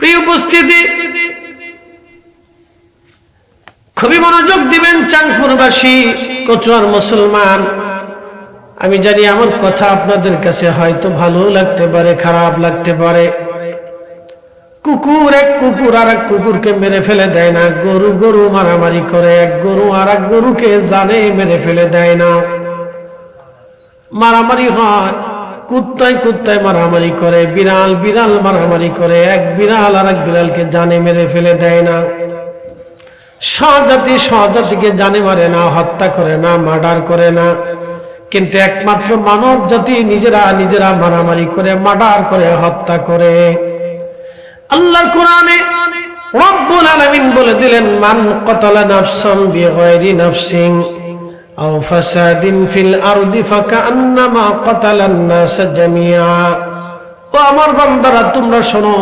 প্রিয় উপস্থিতি, খুবই মনোযোগ দিবেন চাঁদপুরবাসী, কচুয়ার মুসলমান। আমি জানি আমার কথা আপনাদের কাছে হয়তো ভালো লাগতে পারে, খারাপ লাগতে পারে। কুকুর এক কুকুর আর এক কুকুরকে মেরে ফেলে দেয় না, গরু গরু মারামারি করে, এক গরু আর এক গরুকে জানে মেরে ফেলে দেয় না। মারামারি হয়, কুত্তায় কুত্তায় মারামারি করে, বিড়াল বিড়াল মারামারি করে, এক বিড়াল আর এক বিড়ালকে জানে মেরে ফেলে দেয় না। স্বজাতি স্বজাতিকে জানে মারে না, হত্যা করে না, মার্ডার করে না। কিন্তু একমাত্র মানব জাতি নিজেরা নিজেরা মারামারি করে, মার্ডার করে, হত্যা করে। আল্লাহর কোরআনে রব্বুল আলামিন বলে দিলেন, মান কাতালা নাফসান বিগাইরি নাফসিন আও ফাসাদিন ফিল আরদি ফাকান্নামা কাতালান নাস জামিআ। ও আমার বান্দারা, তোমরা শোনো,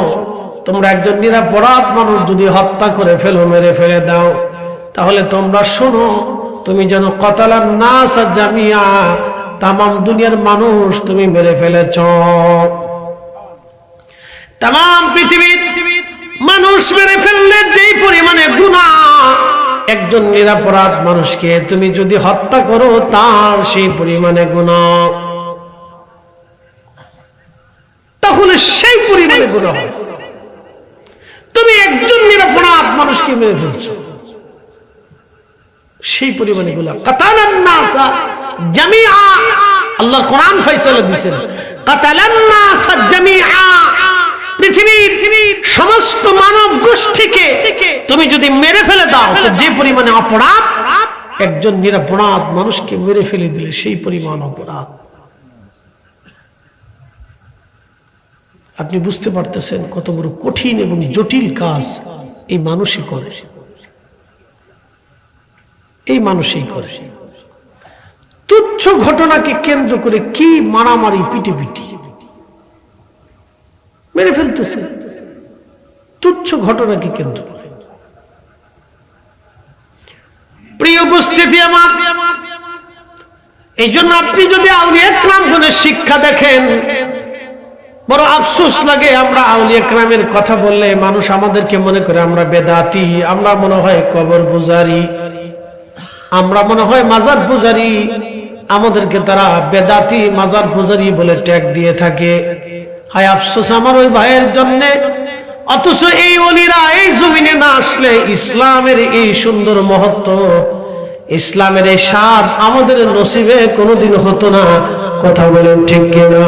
তোমরা একজন নিরপরাধ মানুষ যদি হত্যা করে ফেলো, মেরে ফেলে দাও, তাহলে তোমরা শোনো, তুমি যেন কাতালান নাস জামিআ, তামাম দুনিয়ার মানুষ তুমি মেরে ফেলেছ। তামাম পৃথিবীর মানুষ মেরে ফেললে যেই পরিমাণে গুনাহ, একজন নিরপরাধ মানুষকে তুমি যদি হত্যা করো, তার সেই পরিমাণে গুনাহ, তাহলে সেই পরিমাণে গুনাহ হবে। তুমি একজন নিরপরাধ মানুষকে মেরে ফেলছো, সেই পরিমাণে গুনাহ। কাতালান নাস জামিআ, আল্লাহ কোরআন ফয়সালা দিয়েছেন, কাতালান নাস জামিআ। পৃথিবীর সমস্ত মানব গোষ্ঠীকে তুমি যদি মেরে ফেলে দাও, তো যে পরিমাণে অপরাধ, একজন নিরপরাধ মানুষকে মেরে ফেলে দিলে সেই পরিমাণ অপরাধ। আপনি বুঝতে পারতেছেন কত বড় কঠিন এবং জটিল কাজ এই মানুষই করে, এই মানুষই করে। তুচ্ছ ঘটনাকে কেন্দ্র করে কি মারামারি, পিটিপিটি মেরে ফেলতেছে, তুচ্ছ ঘটনাকে কেন্দ্র করে। প্রিয় উপস্থিতি আমার, এই জন্য আপনি যদি আউলিয়া কেরামগণের শিক্ষা দেখেন, বড় আফসোস লাগে। আমরা আউলিয়া কেরামের কথা বললে মানুষ আমাদেরকে মনে করে আমরা বেদাতি, আমরা মনে হয় কবর পূজারি, আমরা মনে হয় মাজার পূজারি, আমাদেরকে তারা বেদাতি মাজার পূজারি বলে ট্যাগ দিয়ে থাকে। হায় আফসোস আমার ওই ভাইয়ের জন্যে। অথচ এই ওলিরা এই জমিনে না আসলে ইসলামের এই সুন্দর মহত্ব, ইসলামের এই স্বাদ আমাদের নসিবে কোনোদিন হতো না। কথা বলেন ঠিক কিনা?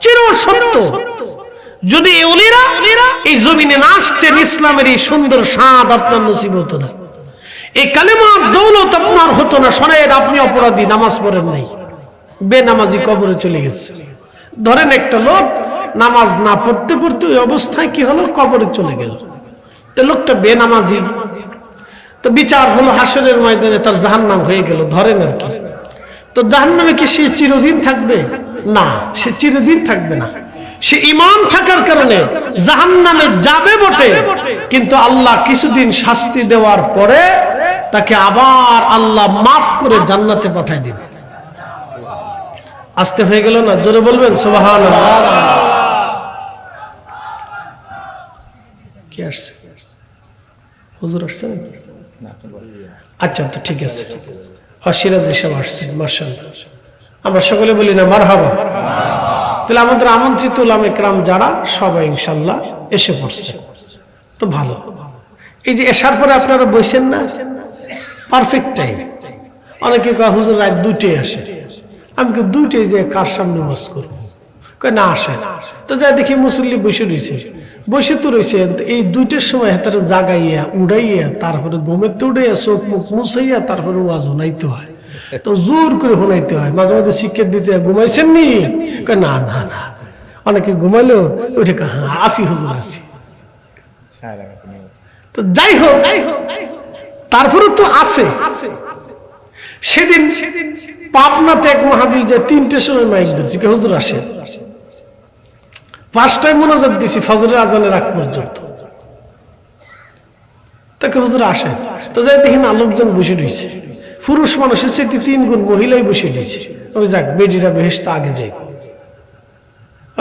চির সত্য। যদি এই ওলিরা এই জমিনে না আসতেন, ইসলামের এই সুন্দর স্বাদ আপনার নসিব হতো না, এই কালেমার দৌলত আপনার হতো না। শোনেন, আপনি অপরাধী, নামাজ পড়েন নাই, বেনামাজি, কবরে চলে গেছে। ধরেন একটা লোক নামাজ না পড়তে পড়তে ওই অবস্থায় কি হলো, কবরে চলে গেল। তো লোকটা বেনামাজি, তো বিচার হলো হাসরের ময়দানে তার জাহান্নাম হয়ে গেল, ধরেন আর কি। তো জাহান্নামে কি সে চিরদিন থাকবে? না, সে চিরদিন থাকবে না। সে ঈমান থাকার কারণে জাহান্নামে যাবে বটে, কিন্তু আল্লাহ কিছুদিন শাস্তি দেওয়ার পরে তাকে আবার আল্লাহ মাফ করে জান্নাতে পাঠায় দিবে। আসতে হয়ে গেল না? জোরে বলবেন সুবহানাল্লাহ। কি আসছে? হুজুর আসছে না? আচ্ছা, তো ঠিক আছে। সিরাজ সাহেব আসছেন, মাশাআল্লাহ। আমরা সকলে বলি না মারহাবা? তাহলে আমাদের আমন্ত্রিত উলামা ইকরাম যারা, সবাই ইনশাআল্লাহ এসে পড়ছে, তো ভালো। এই যে এসার পরে আপনারা বসেন না, পারফেক্ট টাইম। অনেকে কয় হুজুর রাত 2টায় আসে। আমি কি 2টায় যে কার সামনে নামাজ করবো? কয় না, আসে। তো যাই দেখি মুসল্লি বসে রয়েছে, বসে তো রয়েছে। এই 2টার সময় তারা জাগাইয়া উড়াইয়া, তারপরে ঘুমেতে উড়াইয়া, চোখ মুখ মুছাইয়া, তারপরে ওয়াজ শোনাইতে হয়। তো জোর করে শোনাইতে হয়। মাঝে মাঝে শিক্ষা দিতে, ঘুমাইছেন নি? কয় না না না। অনেকে ঘুমাইলো, ওইটা হ্যাঁ আসি হুজুর, আসি। তো যাই হোক, তারপরে তো আসে। সেদিন পাবনাতে এক মাহফিল যে 3টের সময় মাইক ধরছি, কে হুজুর আসে। 5টায় মোনাজাত দিছি ফজরের আজানের আগ পর্যন্ত। তাকে হুজুর আসে। তো যাই দেখি না, লোকজন বসে রয়েছে। পুরুষ মানুষের চেয়ে 3 গুণ মহিলাই বসে রয়েছে। ওই যাক, বেডিরা বেহেশতে আগে যাই।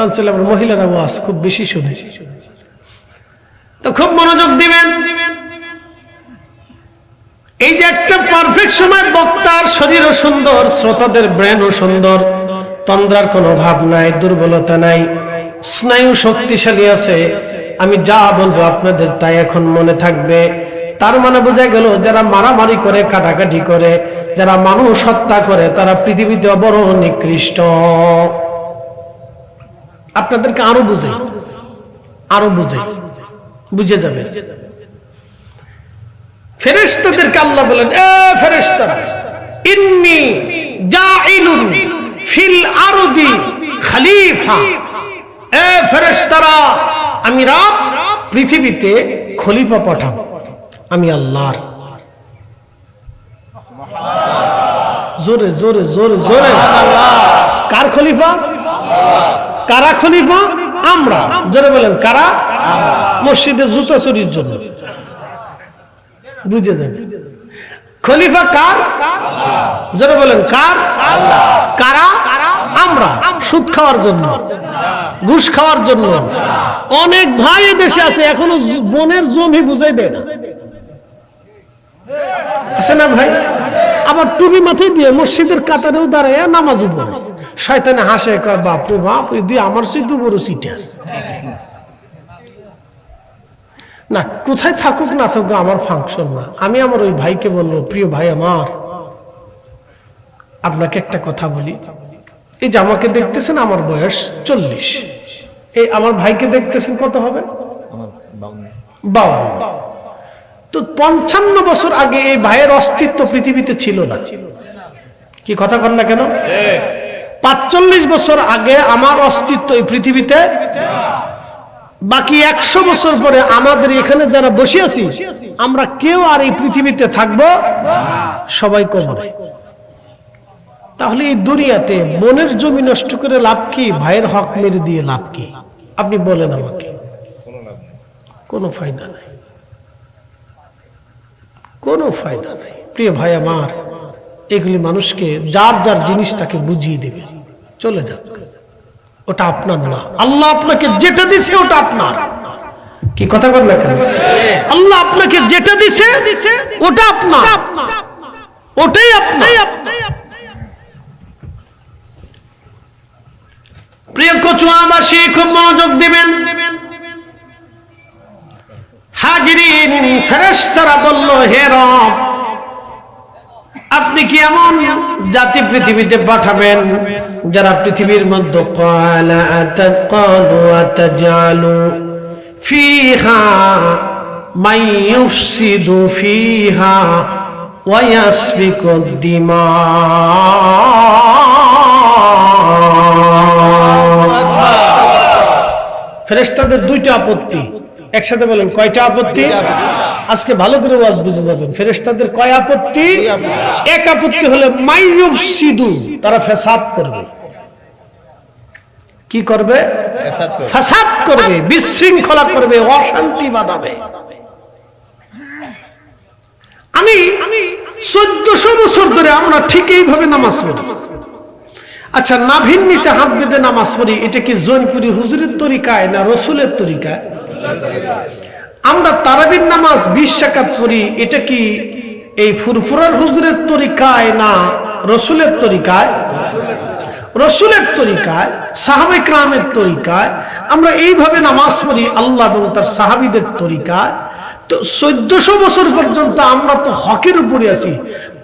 অঞ্চলে আবার মহিলারা ওয়াজ খুব বেশি শুনে, তো খুব মনোযোগ দিবেন। এই যে একটা পারফেক্ট সময়, বক্তার শরীরও সুন্দর, শ্রোতাদের ব্রেনও সুন্দর, তন্দ্রার কোনো ভাব নাই, দুর্বলতা নাই, স্নায়ু শক্তিশালী আছে। আমি যা বলবো আপনাদের তাই এখন মনে থাকবে। তার মানে বোঝা গেল যারা মারামারি করে, কাটাকাটি করে, যারা মানুষ হত্যা করে, তারা পৃথিবীতে বড় নিকৃষ্ট। আপনাদেরকে আরো বুঝাই, বুঝে যাবে। ফেরেশতাদেরকে আল্লাহ বলেন, এ ফেরেশতারা, ইন্নী জাইলুন ফিল আরদি খলিফা। এ ফেরেশতারা, আমি রব পৃথিবীতে খলিফা পাঠাবো, আমি আল্লাহর। জোরে জোরে জোরে জোরে। কার খলিফা? কারা খলিফা? আমরা। জোরে বলেন, কারা? মসজিদে জুতা চুরির জন্য, বুঝে যাবে। খলিফা কার? জোরে বলেন, কার? কারা? আমরা। সুদ খাওয়ার জন্য, ঘুষ খাওয়ার জন্য। অনেক ভাই দেশে আছে এখনো বোনের জমি বুঝাই দেয় না, আছে না ভাই? আবার টুপি মাথায় দিয়ে মসজিদের কাতারেও দাঁড়ায় নামাজও পড়ে। শয়তানে হাসে, কয় বাপরে বাপ, দিয়ে আমার সিদ্ধু বড় সিটার না। কোথায় থাকুক না থাকুক আমার ফাংশন না। আমি আমার ওই ভাইকে বলবো, প্রিয় ভাই আমার, আপনাকে একটা কথা বলি। এই যে আমাকে দেখতেছেন, আমার বয়স 40, এই আমার ভাইকে দেখতেছেন কত হবে? 52। তো 55 বছর আগে এই ভাইয়ের অস্তিত্ব পৃথিবীতে ছিল না। কি কথা কর না কেন? 45 বছর আগে আমার অস্তিত্ব এই পৃথিবীতে, বাকি 100 বছর পরে আমাদের এখানে যারা বসে আছি, আমরা কেউ আর এই পৃথিবীতে থাকবো, সবাই কবরে। তাহলে এই দুনিয়াতে বোনের জমি নষ্ট করে লাভ কি? ভাইয়ের হক মেরে দিয়ে লাভ কি? আপনি বলেন আমাকে। কোনো ফায়দা নাই, কোনো ফায়দা নাই। প্রিয় ভাই আমার, এগুলি মানুষকে যার যার জিনিস তাকে বুঝিয়ে দেবে, চলে যাক, ওটা আপনার না। আল্লাহ আপনাকে যেটা দিছে ওটা আপনার। কি কথা বল না কেন? আল্লাহ আপনাকে যেটা দিছে ওটা আপনার, ওটাই আপনার। প্রিয় কচুয়াবাসী, খুব মনোযোগ দিবেন। হাজিরিন, ফেরেশতারা বলল, হে রব, আপনি কি এমন জাতি পৃথিবীতে পাঠাবেন যারা পৃথিবীর মধ্যে ক্বালা আতাকালু আতাজালু ফিহা মান ইউফসিদু ফিহা ওয়া ইয়াসফিকু দিমা। ফেরেশতাদের দুইটা আপত্তি, একসাথে বলেন কয়টা আপত্তি? আজকে ভালো করে ওয়াজ বুঝে যাবেন। ফেরেশতাদের কয় আপত্তি? এক আপত্তি হলো মাইয়ুফসিদু, তারা ফাসাদ করবে। কি করবে? ফাসাদ করবে, বিশৃঙ্খলা করবে, অশান্তি বাঁধাবে। আমি 1400 বছর ধরে আমরা ঠিক এইভাবে নামাজ পড়ি। আচ্ছা, নাভির নিচে হাত বেঁধে নামাজ পড়ি, এটা কি জৈনপুরি হুজুরের তরিকায় না রসুলের তরিকায়? আমরা তারাবির নামাজ 20 রাকাত পড়ি, এটা কি এই ফুরফুরার হুজুরের তরিকায় না রসুলের তরিকায়? রসুলের তরিকায়, সাহাবে কেরামের তরিকায়। আমরা এইভাবে নামাজ পড়ি আল্লাহ এবং তার সাহাবীদের তরিকায়। তো 1400 বছর পর্যন্ত আমরা তো হকের উপরে আছি।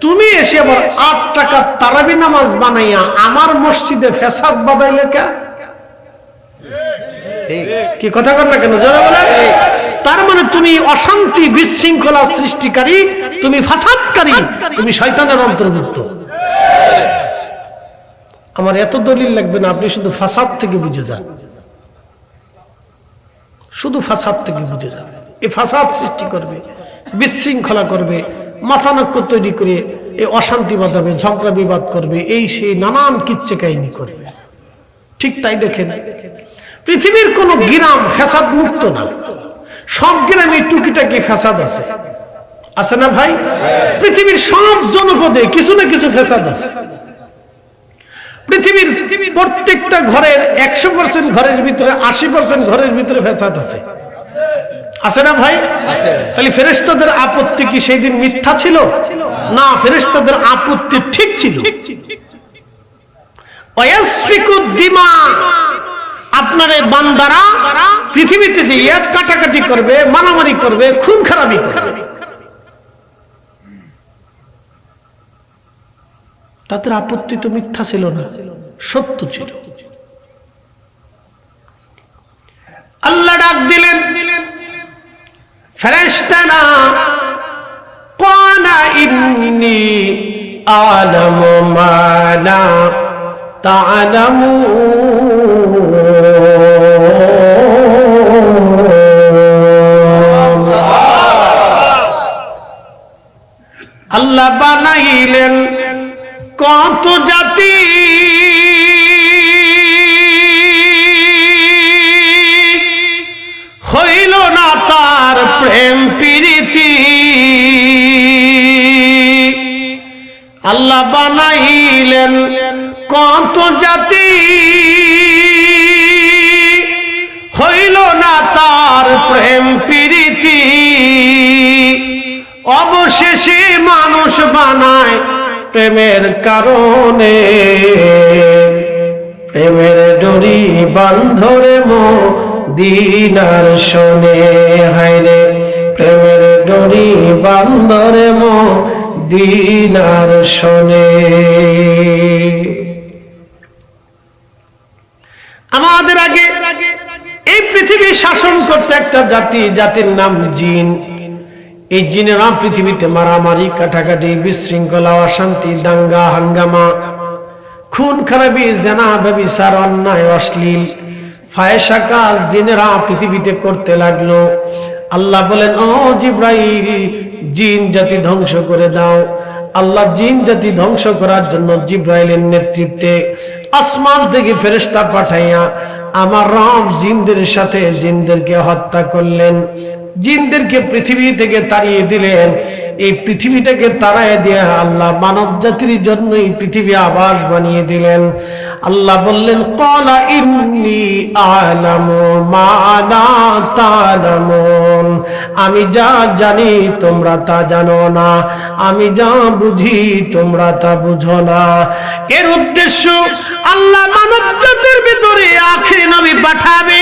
তুমি এসে আবার 8 টাকা তারাবি নামাজ বানাইয়া আমার মসজিদে ফেসাদ বাঁধাইলে কে? কি কথা কর না কেন? জোরে বলেন। তার মানে তুমি অশান্তি বিশৃঙ্খলা সৃষ্টিকারী, তুমি ফাসাদকারী, তুমি শয়তানের অন্তর্ভুক্ত। আমার এত দলিল লাগবে না, আপনি শুধু ফাসাদ থেকে বুঝে যান, শুধু ফাসাদ থেকে বুঝে যাবে। এই ফাসাদ সৃষ্টি করবে, বিশৃঙ্খলা করবে, মাথানক্য তৈরি করে এই অশান্তি বাঁধাবে, ঝগড়া বিবাদ করবে, এই সেই নানান কিচ্ছা কাহিনী করবে। ঠিক তাই দেখেন, পৃথিবীর কোন গ্রাম ফ্যাসাদ মুক্ত না। সব গ্রামে টুকিটাকি ফ্যাসাদ আছে, আছে না ভাই? পৃথিবীর সব জনপদে কিছু না কিছু ফ্যাসাদ আছে। পৃথিবীর প্রত্যেকটা ঘরের 100% ঘরের ভিতরে 80% ঘরের ভিতরে ফ্যাসাদ আছে, আছে না ভাই? তাহলে ফেরেশতাদের আপত্তি কি সেই দিন মিথ্যা ছিল? না, ফেরেশতাদের আপত্তি ঠিক ছিল। ওয়াসফিকুদ দিমা, আপনার এই বান্দারা পৃথিবীতে যে এক কাটাকাটি করবে, মারামারি করবে, খুন খারাপি করবে, তাদের আপত্তি তো মিথ্যা ছিল না, সত্য ছিল। আল্লাহ ডাক দিলেন ফেরেশতারা, ক্বালা ইন্নী আ'লামু মা লা তা'লামুন। আল্লাহ বানাইলেন কত জাতি, হইল না তার প্রেম প্রীতি। আল্লাহ বানাইলেন কত জাতি, হইল না তার প্রেম প্রীতি। অবশেষে মানুষ বানায় প্রেমের কারণে, প্রেমের ডোরি বান্ধরে মদিনার শোনে। হায়রে প্রেমের ডোরি বান্ধরে মদিনার শোনে। আমাদের আগে এই পৃথিবী শাসন করতে একটা জাতি, জাতির নাম জিন। এই জিনেরা পৃথিবীতে মারামারি, কাটাকাটি, বিশৃঙ্খলা, অশান্তি, দাঙ্গা হাঙ্গামা, খুন খারাপি, জেনা, ব্যভিচার, অন্যায়, অশ্লীল, ফাহেশা কাজ জিনেরা পৃথিবীতে করতে লাগলো। আল্লাহ বলেন, ও জিব্রাইল, জিন জাতি ধ্বংস করে দাও। আল্লাহ জিন জাতি ধ্বংস করার জন্য জিব্রাইলের নেতৃত্বে আসমান থেকে ফেরেশতা পাঠাইয়া আমার রব জিনদের সাথে জিনদেরকে হত্যা করলেন, জিনদেরকে পৃথিবী থেকে তাড়িয়ে দিলেন। এই পৃথিবীটাকে তাড়াইয়ে দিয়ে আল্লাহ মানব জাতির জন্য এই পৃথিবী আবাস বানিয়ে দিলেন। আল্লাহ বললেন, ক্বালা ইন্নী আ'লামু মা লা তা'লামুন। আমি যা জানি তোমরা তা জানো না, আমি যা বুঝি তোমরা তা বুঝো না। এর উদ্দেশ্য আল্লাহ মানব জাতির ভিতরে আখির নবী পাঠাবে,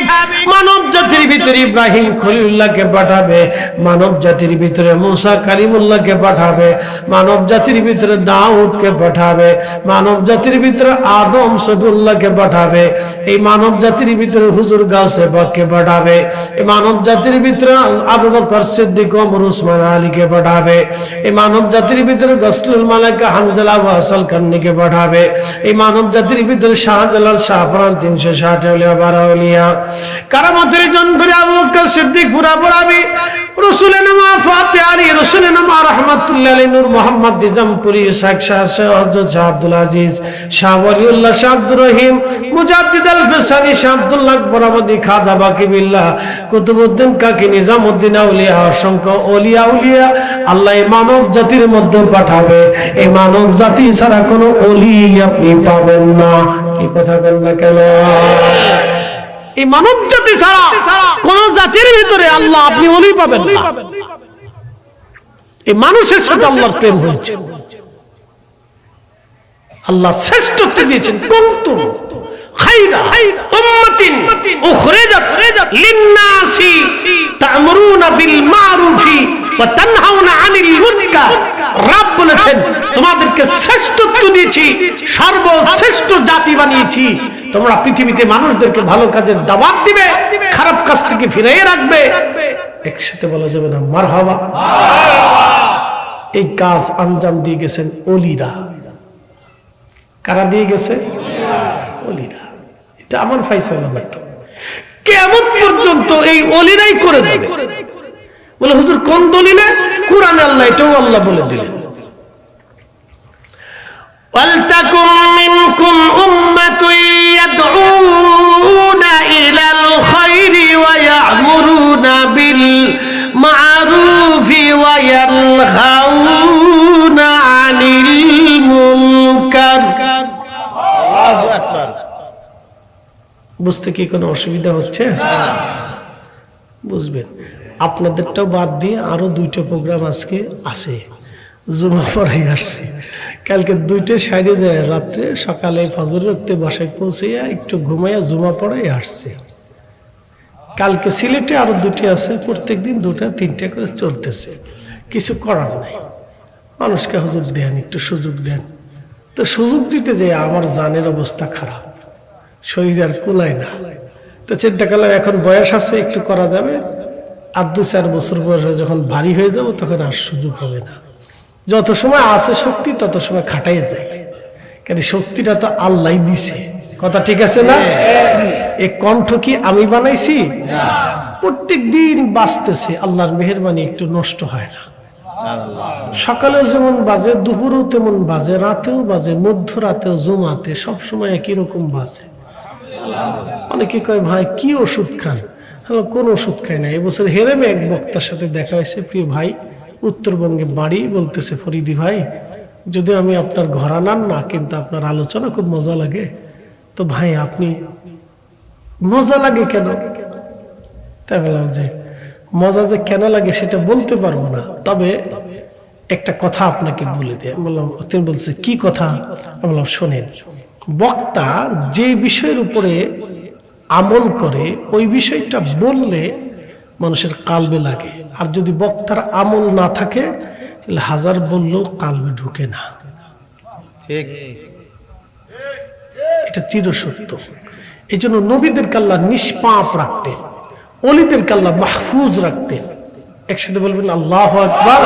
মানব জাতির ভিতরে ইব্রাহিম খলিলুল্লাহকে পাঠাবে, মানব জাতির ভিতরে মুসা কালিমুল্লাহকে পাঠাবে, মানব জাতির ভিতরে দাউদকে পাঠাবে, মানব জাতির ভিতরে আদম সফিউল্লাহকে পাঠাবে, এই মানব জাতির ভিতরে হুজুর গাউসে পাককে পাঠাবে, এই মানব জাতির ভিতরে আবু বকর সিদ্দিক, ওমর, উসমান, আলীকে পাঠাবে, এই মানব জাতির ভিতরে গসলুল মালাইকা হামজালা ওয়া হাসান কান্নিকে পাঠাবে, এই মানব জাতির ভিতরে শাহজালাল, শাহফরান, 360 আউলিয়া, 12 আউলিয়া, কারামতের জনপরি আবু বকর সিদ্দিক পুরা পড়াবে, রসুলের নাম ফাতে আলী, রসুলের নাম রহমাতুল্লাহ আলাইহি, নূর মোহাম্মদ নিজামপুরি, শেখ শাহ, হযরত শাহ আব্দুল আজিজ, শাহ ওয়ালিউল্লাহ, শাহ আব্দুর রহিম, মুজাদ্দিদ আল ফিসানি, শাহ আব্দুল্লাহ বরামদি, খাজা বাকি বিল্লাহ, কুতুবউদ্দিন কাকি, নিজামউদ্দিন আউলিয়া, অসংখ্য ওলিয়া উলিয়া আল্লাহ এই মানব জাতির মধ্যে পাঠাবে। এই মানব জাতি ছাড়া কোনো ওলি আপনি পাবেন না। কি কথা বলেন না কেন? এই মানব জাতি ছাড়া কোন জাতির ভিতরে আল্লাহ আপনি ওলি পাবেন না। এই মানুষের সাথে আল্লাহর প্রেম হয়েছে, আল্লাহ শ্রেষ্ঠত্ব দিয়েছেন। কুনতুম খায়রা উম্মাতিন উখরিজাত লিন-নাসি তা'মুরুনা বিল মা'রুফি ওয়া তানহাউনা আনিল মুনকার। রব বলেছেন, তোমাদেরকে শ্রেষ্ঠত্ব দিয়েছি, সর্বশ্রেষ্ঠ জাতি বানিয়েছি। তোমরা পৃথিবীতে মানুষদেরকে ভালো কাজের দাওয়াত দিবে, খারাপ কাজ থেকে ফিরিয়ে রাখবে। একসাথে বলা যাবে না মারহাবা? এই কাজ আঞ্জাম দিয়ে গেছেন ওলিরা। কারা দিয়ে গেছে? ওলিরা। এটা আমার ফায়সালা না, কিয়ামত পর্যন্ত এই ওলিরাই করে যাবে। বলে হুজুর কোন দলিলে? কুরআনে আল্লাহ এটাও আল্লাহ বলে দিলেন, ওয়ালতাকুম মিনকুম উম্মাতুন ইয়াদউনা ইলাল খায়রি ওয়া ইয়া'মুরুনা বিল মা'রুফি ওয়া ইয়ানহাউনা আনিল মুনকার। বুঝতে কি কোনো অসুবিধা হচ্ছে? বুঝবেন। আপনাদেরটাও বাদ দিয়ে আরো 2টা প্রোগ্রাম আজকে আছে। জুমা পড়াই আসছে, কালকে 2টা সাইডে যায়, রাত্রে সকালে ফজর রক্তে বাসায় পৌঁছে একটু ঘুমাইয়া জুমা পড়াই আসছে। কালকে সিলেটে আরো 2টি আছে, প্রত্যেকদিন 2টা 3টা করে চলতেছে। কিছু করার নাই, মানুষকে হুজুর দেন, একটু সুযোগ দেন। তো সুযোগ দিতে যে আমার জানের অবস্থা খারাপ, শরীর আর কুলায় না। তো চিন্তা করলাম এখন বয়স আছে, একটু করা যাবে, আর 2-4 বছর পরে যখন ভারী হয়ে যাব তখন আর সুযোগ হবে না। যত সময় আছে শক্তি তত সময় খাটাই যায়, কারণ শক্তিটা তো আল্লাহ দিছে। কথা ঠিক আছে না? এই কণ্ঠ কি আমি বানাইছি? প্রত্যেক দিন বাঁচতেছে, আল্লাহর মেহেরবানি, একটু নষ্ট হয় না। সকালেও যেমন বাজে, দুপুরেও তেমন বাজে, রাতেও বাজে, মধ্যরাতেও, জুমাতে, সবসময় একই রকম বাজে। অনেকে কয় ভাই কি ওষুধ খান? কোন ওষুধ খাই না। এবছর হেরেমে এক বক্তার সাথে দেখা হয়েছে, প্রিয় ভাই, উত্তরবঙ্গে বাড়ি। বলতেছে, ফরিদি ভাই, যদি আমি আপনার ঘরানার না, কিন্তু আপনার আলোচনা খুব মজা লাগে। তো ভাই আপনি মজা লাগে কেন? তাই বললাম যে মজা যে কেন লাগে সেটা বলতে পারবো না, তবে একটা কথা আপনাকে বলে দেয়। বললাম, তিনি বলছে কি কথা? বললাম শোনেন, বক্তা যে বিষয়ের উপরে আমল করে ওই বিষয়টা বললে মানুষের কালবে লাগে, আর যদি বক্তার আমল না থাকে তাহলে হাজার বললেও কালবে ঢুকে না। ঠিক, এটা চিরসত্য। এই জন্য নবীদেরকে আল্লাহ নিষ্পাপ রাখতেন, অলিদেরকে আল্লাহ মাহফুজ রাখতেন। একসাথে বলবেন আল্লাহু আকবার।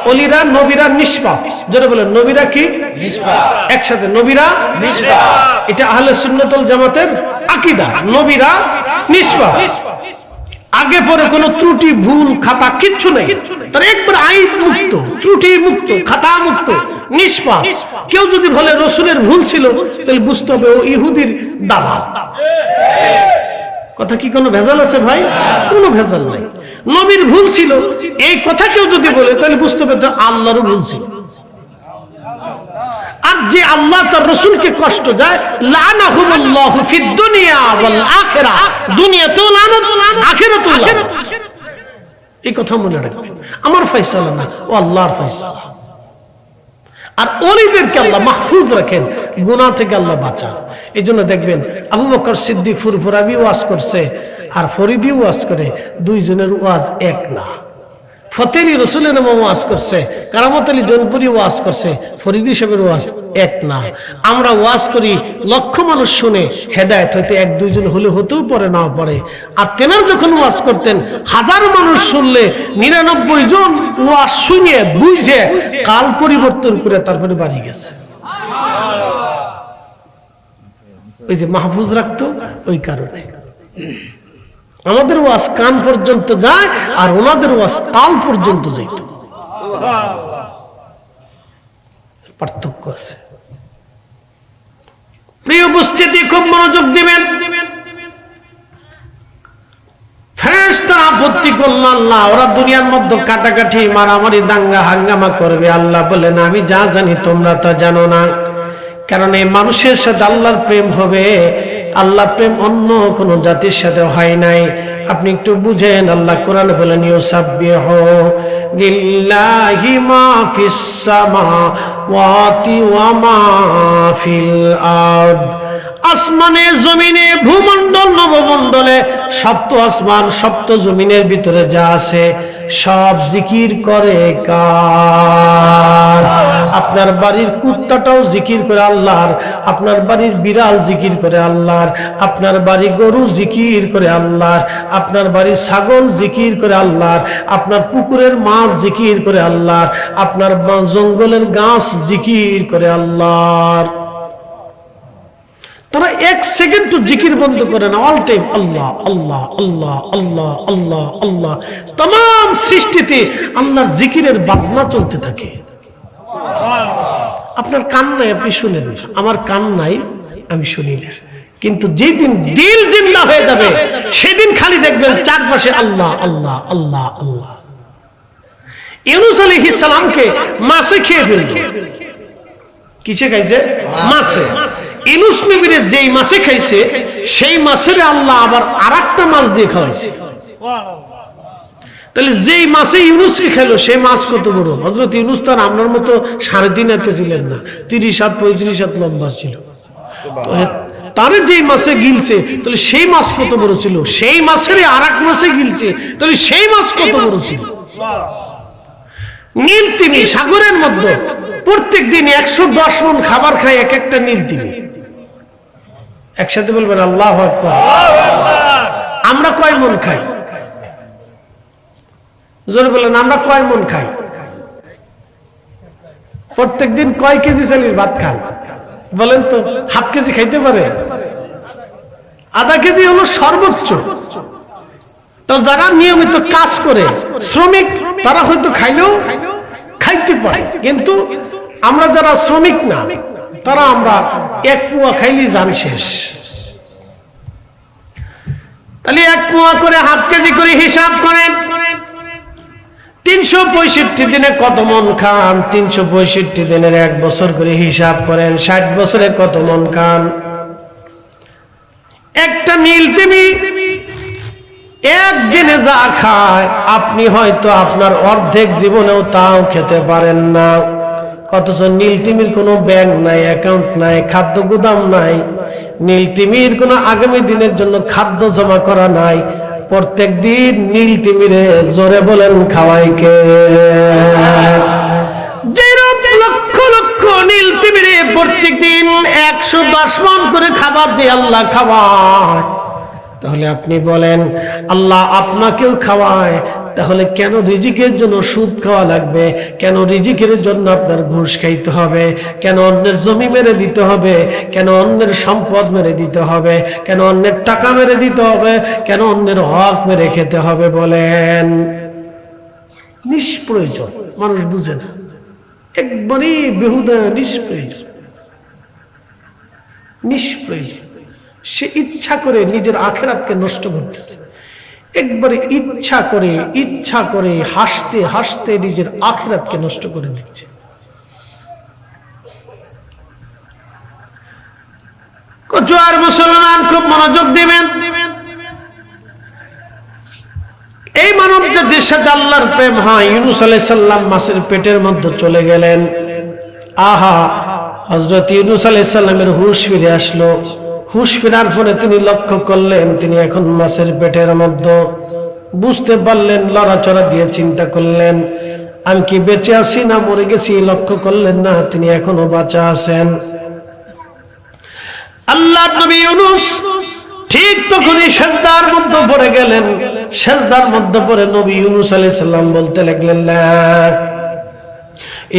অলিরা নবীরা নিষ্পাপ। যারা বলেন নবীরা কি নিষ্পাপ, একসাথে নবীরা নিষ্পাপ। এটা আহলে সুন্নাত ওয়াল জামাতের আকীদা, নবীরা নিষ্পাপ। আগে পরে কোনো ত্রুটি ভুল খাতা কিচ্ছু নেই, তার একবার আইব মুক্ত, ত্রুটি মুক্ত, খাতা মুক্ত, নিষ্পাপ। কেউ যদি বলে রাসূলের ভুল ছিল তাহলে বুঝতে হবে ও ইহুদির দালাল। কথা কি কোনো ভেজাল আছে ভাই? কোনো ভেজাল নাই। নবীর ভুল ছিল এই কথা কেউ যদি বলে তাহলে বুঝতে হবে আল্লাহরও ভুল ছিল। আর যে আল্লাহ তার রাসূলকে কষ্ট দেয়, লানাহুমুল্লাহু ফিদ দুনিয়া ওয়াল আখিরাহ, দুনিয়াতেও লানত, আখিরাতেও লানত। এই কথা মনে রাখবেন। আমার ফয়সালা না, ও আল্লাহর ফয়সালা। আর ওলিদেরকে আল্লাহ মাহফুজ রাখেন, গুনাহ থেকে আল্লাহ বাঁচান। এই জন্য দেখবেন আবু বকর সিদ্দিক ফুরফুরাবি ওয়াজ করছে আর ফরিদি ওয়াজ করে, দুইজনের ওয়াজ এক না। ফতেলি রসুলের নামে ওয়াজ করছে, কারামত আলী জনপুরি ওয়াজ করছে, ফরিদি সাহেবের ওয়াজ এক না। আমরা ওয়াজ করি, লক্ষ মানুষ শুনে হেদায়েত হইতে 1-2 জন হলে হতেও পারে, নাও পারে। আর তেনার যখন ওয়াজ করতেন 1000 মানুষ শুনলে 99 জন ওয়াজ শুনে বুঝে কাল পরিবর্তন করে তারপরে বাড়ি গেছে। ওই যে মাহফুজ রাখতো, ওই কারণে আমাদের ওয়াজ কান পর্যন্ত যায় আর ওনাদের ওয়াজ কাল পর্যন্ত যাইত। পার্থক্য আছে। প্রিয় উপস্থিতি, খুব মনোযোগ দিবেন। ফেরেশতারা আপত্তি করল, আল্লাহ ওরা দুনিয়ার মধ্যে কাটাকাটি, মারামারি, দাঙ্গা হাঙ্গামা করবে। আল্লাহ বলেন, আমি যা জানি তোমরা তা জানো না। কারণ এই মানুষের সাথে আল্লাহর প্রেম হবে, আল্লাহর প্রেম অন্য কোন জাতির সাথে হয় নাই। আপনি একটু বুঝেন, আল্লাহ কোরআনে বলেন, ইউসাব্বিহু লিল্লাহি মা ফিস সামাওয়াতি ওয়া মা ফিল আরদ। আসমানে, জমিনে, ভূমণ্ডল, নবমণ্ডলে, সপ্ত আসমান, সপ্ত জমিনের ভিতরে যা আছে সব জিকির করে কার? আপনার বাড়ির কুত্তাটাও জিকির করে আল্লাহর, আপনার বাড়ির বিড়াল জিকির করে আল্লাহর, আপনার বাড়ি গরু জিকির করে আল্লাহর, আপনার বাড়ির ছাগল জিকির করে আল্লাহর, আপনার পুকুরের মাছ জিকির করে আল্লাহর, আপনার জঙ্গলের গাছ জিকির করে আল্লাহর। তারা 1 সেকেন্ড তো জিকির বন্ধ করে না, অল টাইম আল্লাহ আল্লাহ আল্লাহ আল্লাহ আল্লাহ আল্লাহ। तमाम সৃষ্টিতে আল্লাহর জিকিরের বাজনা চলতে থাকে। আপনার কান নাই, আপনি শুনেন, আমার কান নাই, আমি শুনি না। কিন্তু যেদিন দিল জিন্দা হয়ে যাবে সেদিন খালি দেখবেন চারপাশে আল্লাহ আল্লাহ আল্লাহ আল্লাহ। ইউনূস আলাইহিস সালামকে মাছে খেয়ে ফেলল। কিসে খাইছে? মাছে। ইউনূস নবীরে যেই মাছে খাইছে সেই মাছের আল্লাহ আবার আরেকটা মাছ দিয়ে খাওয়াইছে। তাহলে যেই মাছে ইউনূসকে খেলো সেই মাছ কত বড়। হযরত ইউনূস তার আপনার মতো 3.5 হাতে ছিলেন না, 30 হাত 35 হাত লম্বা ছিল। তারে যেই মাছে গিলছে তাহলে সেই মাছ কত বড় ছিল, সেই মাছের আরেক মাছে গিলছে তাহলে সেই মাছ কত বড় ছিল। নীল তিমি সাগরের মধ্যে প্রত্যেক দিন 110 মণ খাবার খায় এক একটা নীল তিমি। একসাথে বলবেন আল্লাহু আকবার। আমরা কয় মণ খাই? জোরে বলেন, আমরা কয় মণ খাই? প্রত্যেক দিন কয় কেজি চালের ভাত খান বলেন তো? হাফ কেজি খাইতে পারে? আধা কেজি হলো সর্বোচ্চ। তো যারা নিয়মিত কাজ করে শ্রমিক তারা হয়তো খাইলেও খাইতে পারে, কিন্তু আমরা যারা শ্রমিক না তারা আমরা 1 পোয়া খাইলেই জান শেষ। তাহলে 1 পোয়া করে হাফ কেজি করে হিসাব করেন, 365 দিনে কত মণ খান? 365 দিনের 1 বছর করে হিসাব করেন, 60 বছরে কত মণ খান? একটা নীল তিমি একদিনে যা খায় আপনি হয়তো আপনার অর্ধেক জীবনেও তাও খেতে পারেন না। অথচ নীল তিমির কোনো ব্যাংক নাই, অ্যাকাউন্ট নাই, খাদ্য গুদাম নাই, নীল তিমির কোনো আগামী দিনের জন্য খাদ্য জমা করা নাই। প্রত্যেক দিন নীল তিমিরে জোরে বলেন খাওয়াই কে? লক্ষ লক্ষ নীল তিমিরে প্রত্যেক দিন 110 মণ করে খাবার দিয়ে আল্লাহ খাওয়ায়। তাহলে আপনি বলেন আল্লাহ আপনাকেও খাওয়ায়, তাহলে কেন রিজিকের জন্য সুদ খাওয়া লাগবে? কেন রিজিকের জন্য আপনার ঘুষ খাইতে হবে? কেন অন্যের জমি মেরে দিতে হবে? কেন অন্যের সম্পদ মেরে দিতে হবে? কেন অন্যের টাকা মেরে দিতে হবে? কেন অন্যের হক মেরে খেতে হবে? বলেন। নিষ্প্রয়োজন, মানুষ বুঝে না, একবারই বেহুদা, নিষ্প্রয়োজন। নিষ্প্রয়োজন। সে ইচ্ছা করে নিজের আখিরাতকে নষ্ট করতেছে, একবারে ইচ্ছা করে হাসতে হাসতে নিজের আখিরাতকে নষ্ট করে দিচ্ছে। আর মুসলমান খুব মনোযোগ দিবেন। এই মানব জাতির সাথে আল্লাহর প্রেম হয়। ইউনূস আলাইহিস সালাম মাছের পেটের মধ্যে চলে গেলেন। আহা, হযরত ইউনূস আলাইহিস সালামের হুঁশ ফিরে আসলো। হুঁশ ফেরার পরে তিনি লক্ষ্য করলেন তিনি এখন মাছের পেটের মধ্যে। বুঝতে পারলেন, লড়াচড়া দিয়ে চিন্তা করলেন আমি কি বেঁচে আছি না মরে গেছি। লক্ষ্য করলেন না, তিনি এখনো বাঁচা আছেন। আল্লাহর নবী ইউনূস ঠিক তখনই সিজদার মধ্যে পড়ে গেলেন। সিজদার মধ্যে পড়ে নবী ইউনূস আলাইহিস সালাম বলতে লাগলেন, লা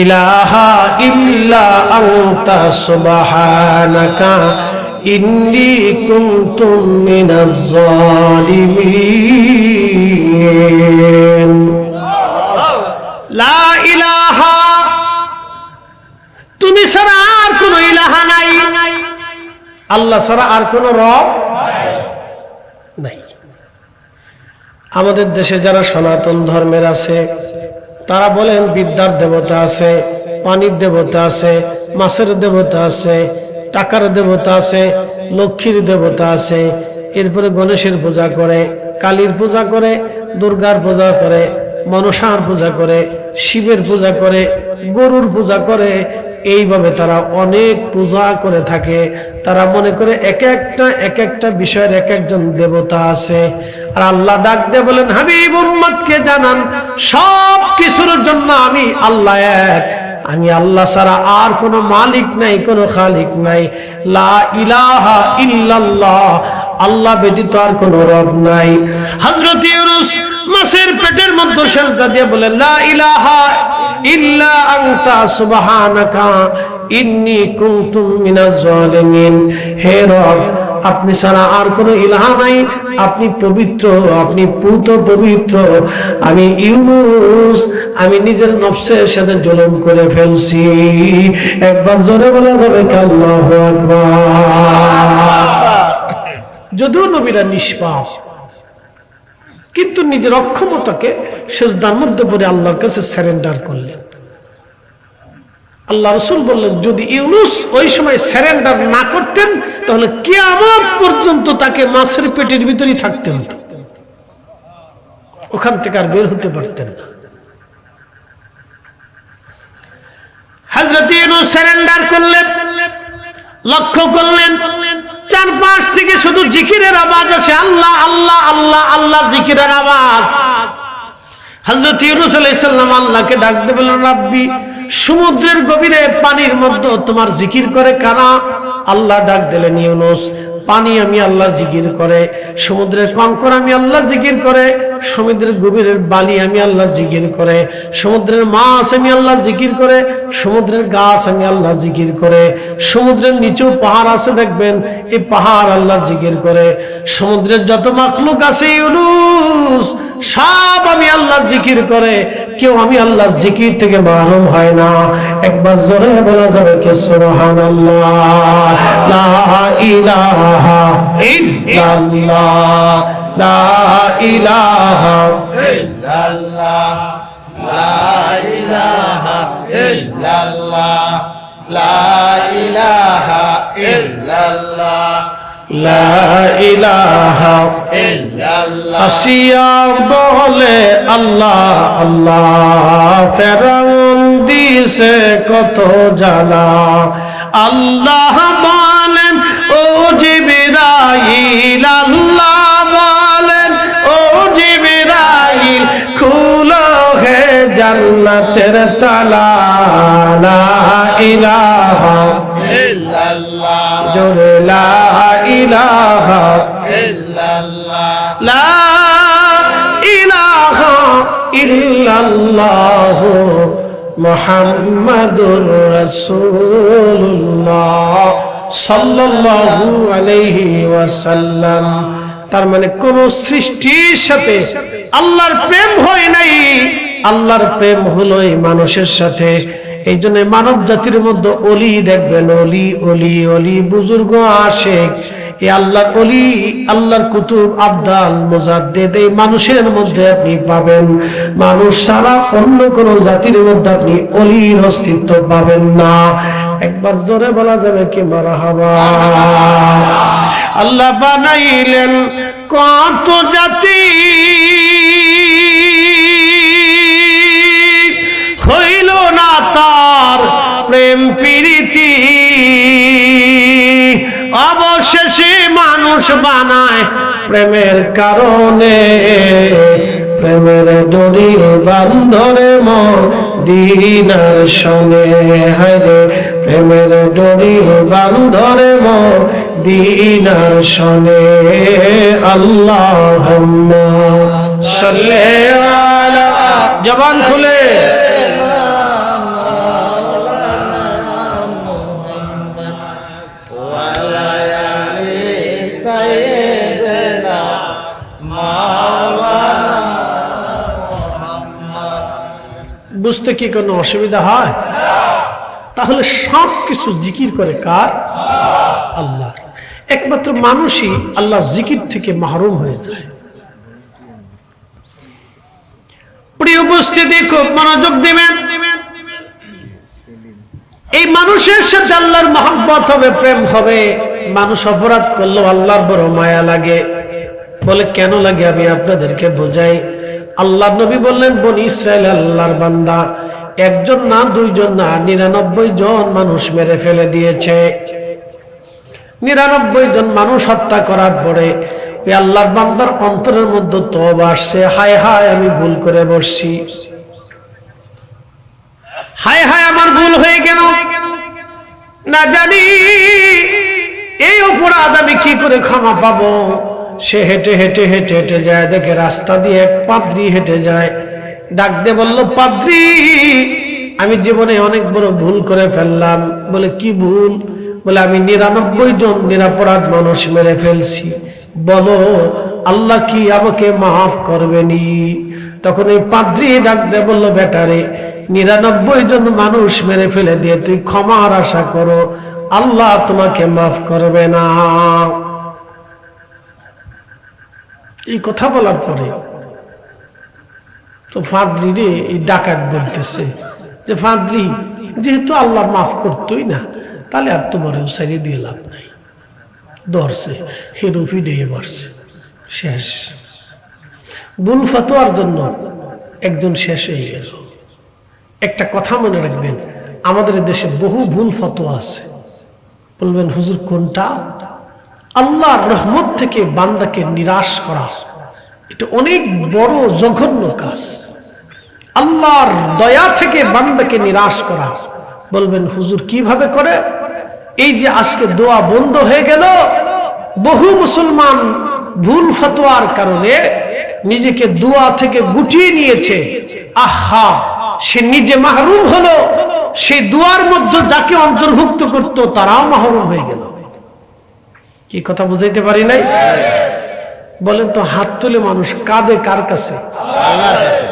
ইলাহা ইল্লা আনতা সুবহানাকা ইন্নী কুনতু মিনাজ জালিমিন। লা ইলাহা, তুমি ছাড়া আর কোনো ইলাহা নাই, আল্লাহ ছাড়া আর কোনো রব নাই। আমাদের দেশে যারা সনাতন ধর্মের আছে তারা বলেন বিদ্যার দেবতা আছে, পানির দেবতা আছে, মাছের দেবতা আছে, টাকার দেবতা আছে, লক্ষ্মীর দেবতা আছে। এরপরে গণেশের পূজা করে, কালীর পূজা করে, দুর্গার পূজা করে, মনসার পূজা করে, শিবের পূজা করে, গরুর পূজা করে। এইভাবে তারা অনেক পূজা করে থাকে। তারা মনে করে এক একটা বিষয়ের এক একজন দেবতা আছে। আর আল্লাহ ডাক দিয়ে বলেন, হাবিব উম্মতকে জানান সব কিছুর জন্য আমি আল্লাহ এক, আমি আল্লাহ ছাড়া আর কোনো মালিক নাই, কোনো খালিক নাই। লা ইলাহা ইল্লাল্লাহ, আল্লাহ ব্যতীত আর কোনো রব নাই। হযরত ইউনূস মাছের পেটের মধ্যে সিজদা দিয়ে বলেন, লা ইলাহা ইল্লা আনতা সুবহানাকা ইন্নী কুনতু মিনাজ জালিমিন। হে রব, আপনি ছাড়া আর কোনো ইলাহা নাই, আপনি পবিত্র, আপনি পুত পবিত্র। আমি ইউনূস, আমি নিজের নফসের সাথে জুলুম করে ফেলছি। একবার জোরে বলা যাবে আল্লাহু আকবার। যদিও নবীরা নিষ্পাপ, কিন্তু নিজের অক্ষমতাকে সিজদার মধ্যে পড়ে আল্লাহর কাছে সারেন্ডার করলেন। আল্লাহ রাসূল বললেন যদি ইউনূস ওই সময় সারেন্ডার না করতেন তাহলে কিয়ামত পর্যন্ত তাকে মাছের পেটের ভিতরেই থাকতে হতো, ওখান থেকে আর বের হতে পারতেন না। হযরত ইউনূস সারেন্ডার করলেন, লক্ষ্য করলেন চারপাশ থেকে শুধু জিকিরের আওয়াজ আসে, আল্লাহ আল্লাহ আল্লাহ আল্লাহ জিকিরের আওয়াজ। হযরত ইউনূস আলাইহিস সালাম আল্লাহকে ডাক দিয়ে বললেন, রাব্বি, সমুদ্রের গভীরে পানির মধ্যে তোমার জিকির করে কারা? আল্লাহ ডাক দিলেন, ইউনূস, পানি আমি আল্লাহ জিকির করে, সমুদ্রের কঙ্কর আমি আল্লাহ জিকির করে, সমুদ্রের গভীরের বালি আমি আল্লাহ জিকির করে, সমুদ্রের মাছ আমি আল্লাহ জিকির করে, সমুদ্রের গাছ আমি আল্লাহ জিকির করে, সমুদ্রের নিচেও পাহাড় আছে দেখবেন, এই পাহাড় আল্লাহ জিকির করে, সমুদ্রের যত মাখলুক আছে ইউনূস সব আমি আল্লাহ জিকির করে, কেউ আমি আল্লাহর জিকির থেকে মাহরুম হয় না। একবার জোরে বলা যাবে কি সুবহানাল্লাহ, লা ইলাহা ইল্লাল্লাহ, লা ইলাহা ইল্লাল্লাহ, লা ইলাহা ইল্লাল্লাহ, লা ইলাহা ইল্লাল্লাহ, লা ইলাহা ইল্লাল্লাহ। আসিয়া বলে আল্লাহ আল্লাহ, ফেরাউন দিছে কত জ্বালা। আল্লাহ বলেন ও জিবরাইল, আল্লাহ বলেন ও জিবরাইল, খুলো হে জান্নাতের তালা। লা ইলাহা ইল্লাল্লাহ, জোরে লা ইলাহা ইল্লাল্লাহ, লা ইলাহা ইল্লাল্লাহ, মুহাম্মাদুর রাসূলুল্লাহ সাল্লাল্লাহু আলাইহি ওয়াসাল্লাম। তার মানে কোন সৃষ্টির সাথে আল্লাহর প্রেম হয় নাই, আল্লাহর প্রেম হলো এই মানুষের সাথে। এই জন্য মানব জাতির মধ্যে অলি দেখবেন, অলি অলি অলি বুজুর্গ আশেক, এই আল্লাহর অলি, আল্লাহর কুতুব, আবদাল, মুজাদ্দিদ এই মানুষের মধ্যে আপনি পাবেন। মানুষ ছাড়া অন্য কোন জাতির মধ্যে আপনি অলির অস্তিত্ব পাবেন না। একবার জোরে বলা যাবে কি মারহাবা। আল্লাহ বানাইলেন কত জাতি, হইল না তার প্রেম প্রীতি, অবশেষে মানুষ বানায় প্রেমের কারণে। প্রেমের ডোরি বান্ধরে মদিনার সনে, হায়রে প্রেমের ডোরি বান্ধরে মদিনার সনে। আল্লাহুম্মা সাল্লি আলা, জবান খুলে বুঝতে কি কোনো অসুবিধা হয়? তাহলে সব কিছু জিকির করে কার? আল্লাহর। একমাত্র মানুষই আল্লাহ জিকির থেকে মাহরুম হয়ে যায়। প্রিয় উপস্থিতি, খুব মনোযোগ দিবেন। এই মানুষের সাথে আল্লাহর মহব্বত হবে, প্রেম হবে। মানুষ অপরাধ করলেও আল্লাহর বড় মায়া লাগে। বলে কেন লাগে? আমি আপনাদেরকে বোঝাই। আল্লাহ নবী বললেন, বনি ইসরাইল আল্লাহর বান্দা একজন না, দুইজন না, 99 জন মানুষ মেরে ফেলে দিয়েছে। 99 জন মানুষ হত্যা করার পরে ওই আল্লাহর বান্দার অন্তরের মধ্যে তওবা আসছে, হায় হায় আমি ভুল করে বসছি, হায় হায় আমার ভুল হয়ে গেল, না জানি এই অপরাধ আমি কি করে ক্ষমা পাবো। সে হেঁটে হেঁটে হেঁটে হেঁটে যায়, দেখে রাস্তা দিয়ে এক পাদ্রী হেঁটে যায়। ডাক দিয়ে বলল, পাদ্রী আমি জীবনে অনেক বড় ভুল করে ফেললাম। বলে কি ভুল? বলে আমি 99 জন নিরপরাধ মানুষ মেরে ফেলছি, বলো আল্লাহ কি আমাকে মাফ করবেনি? তখন এই পাদ্রী ডাক দিয়ে বলল, বেটারে 99 জন মানুষ মেরে ফেলে দিয়ে তুই ক্ষমার আশা করো, আল্লাহ তোমাকে মাফ করবে না। এই কথা বলার পরে তো ফাদ্রি রে এই ডাকাত বলতেছে যে, ফাদ্রি যেহেতু আল্লাহ মাফ করতোই না, তাহলে আর তোমার সাইডে দিয়ে লাভ নাই। ধরছে হিরো ফিডে মারছে, শেষ। ভুল ফতোয়ার জন্য একজন শেষ হয়ে গেল। একটা কথা মনে রাখবেন, আমাদের দেশে বহু ভুল ফতোয়া আছে। বলবেন হুজুর কোনটা? আল্লাহর রহমত থেকে বান্দাকে নিরাশ করা, এটা অনেক বড় জঘন্য কাজ। আল্লাহর দয়া থেকে বান্দাকে নিরাশ করা। বলবেন হুজুর কিভাবে করে? এই যে আজকে দোয়া বন্ধ হয়ে গেল, বহু মুসলমান ভুল ফতোয়ার কারণে নিজেকে দোয়া থেকে গুটিয়ে নিয়েছে। আহা, সে নিজে মাহরুম হলো, সেই দোয়ার মধ্যে যাকে অন্তর্ভুক্ত করত তারাও মাহরুম হয়ে গেল। কি কথা বুঝাইতে পারি নাই? বলেন তো, হাত তুলে মানুষ কাঁদে কার কাছে? আল্লাহর কাছে।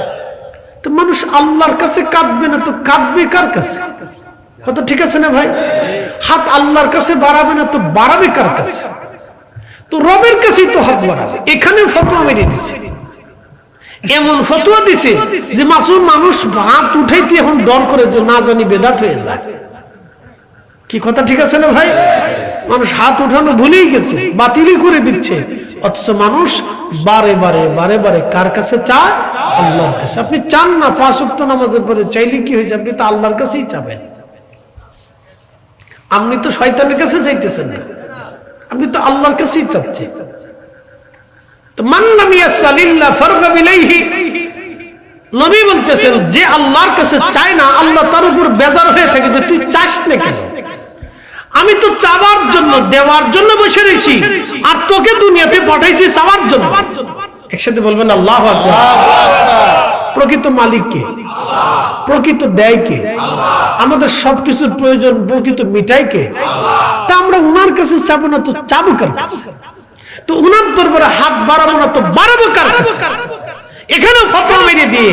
তো মানুষ আল্লাহর কাছে কাঁদবে না তো কাঁদবে কার কাছে? কথা ঠিক আছে না ভাই? হাত আল্লাহর কাছে বাড়াবে না তো বাড়াবে কার কাছে? তো রবের কাছেই তো হাত বাড়াবে। এখানে ফতোয়া মেরে দিছে, এমন ফতোয়া দিছে যে মাসুম মানুষ হাত উঠাইতে এখন ডর করে যে না জানি বেদাত হয়ে যায়। কি কথা ঠিক আছে না ভাই? মানুষ হাত উঠানো ভুলেই গেছে, বাতিলই করে দিচ্ছে, অথচ মানুষ বারে বারে বারে বারে কার কাছে চায়? আল্লাহর কাছে। আপনি চান না 5 ওয়াক্ত নামাজের পরে চাইলে কি হয়েছে? আপনি তো আল্লাহর কাছেই চাবেন। আপনি তো শয়তানের কাছে চাইতেছেন না, আপনি তো আল্লাহর কাছেই চাচ্ছেন। তো মান লাম ইয়াসালিল্লাহ ফারগাব ইলাইহি, নবী বলতেছেন যে আল্লাহর কাছে চায় না, আল্লাহ তার উপর বেজার হয়ে থাকে যে তুই চাস না কেন? আমি তো চাওয়ার জন্য দেওয়ার জন্য বসে রয়েছি, আর তোকে দুনিয়াতে পাঠাইছি চাওয়ার জন্য। একসাথে বলবেন আল্লাহু আকবার। প্রকৃত মালিক কে? প্রকৃত দেয় কে? আমাদের সবকিছুর প্রয়োজন প্রকৃত মিটাই কে? তা আমরা উনার কাছে চাবো না তো চাবো কার কাছে? তো উনার দরবারে হাত বাড়াবো না তো বাড়াবো কার কাছে? এখানে ফতোয়া মেরে দিয়ে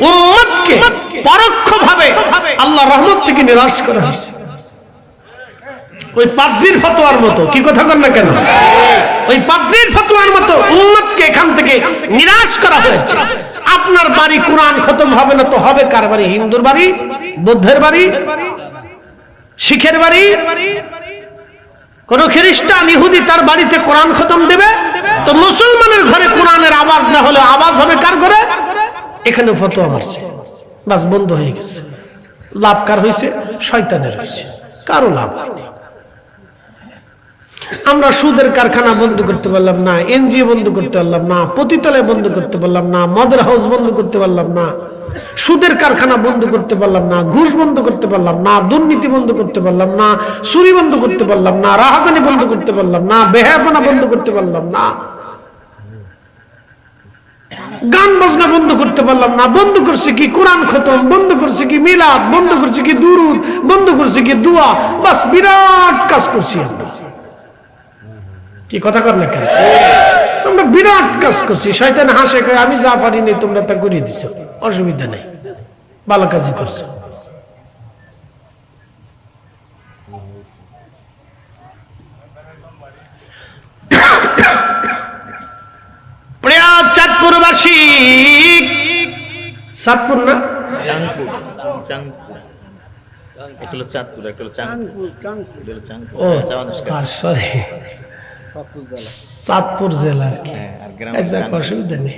উম্মতকে পরোক্ষভাবে আল্লাহর রহমত থেকে নিরাশ করা হয়েছে। ওই পাদ্রীর ফতোয়ার মতো, কি কথা কন না কেন? ওই পাদ্রীর ফতোয়ার মতো উম্মতকে এখান থেকে নিরাশ করা হয়েছে। আপনার বাড়ি কোরআন খতম হবে না তো হবে কার বাড়ি? হিন্দুর বাড়ি, বৌদ্ধের বাড়ি, শিখের বাড়ি? কোন খ্রিস্টান ইহুদি তার বাড়িতে কোরআন খতম দেবে? তো মুসলমানের ঘরে কোরআনের আওয়াজ না হলে আওয়াজ হবে কার ঘরে? এখানে ফতোয়া মারছে, বাস বন্ধ হয়ে গেছে। লাভ কার হয়েছে? শয়তানের হয়েছে, কারো লাভ হয়নি। আমরা সুদের কারখানা বন্ধ করতে পারলাম না, এনজিও বন্ধ করতে পারলাম না, পতিতালয় বন্ধ করতে পারলাম না, মদের হাউস বন্ধ করতে পারলাম না, সুদের কারখানা বন্ধ করতে পারলাম না, ঘুষ বন্ধ করতে পারলাম না, দুর্নীতি বন্ধ করতে পারলাম না, চুরি বন্ধ করতে পারলাম না, রাহাজানি বন্ধ করতে পারলাম না, বেহায়াপনা বন্ধ করতে পারলাম না, গান বাজনা বন্ধ করতে পারলাম না। বন্ধ করছে কি? কোরআন খতম। বন্ধ করছে কি? মিলাদ। বন্ধ করছে কি? দুরুদ। বন্ধ করছে কি? দোয়া। বাস বিরাট কাজ করছি আমরা। কি কথা কর না কেন? আমরা বিরাট কাজ করছি। শয়তান হাসে, কয় আমি যা পারি নাই তোমরা তা করিয়ে দিছ, অসুবিধা নেই, ভালো কাজই করছো। প্রিয় চাঁদপুরবাসী, চাঁদপুর না চাঁদপুর জেলা আর কি, অসুবিধা নেই,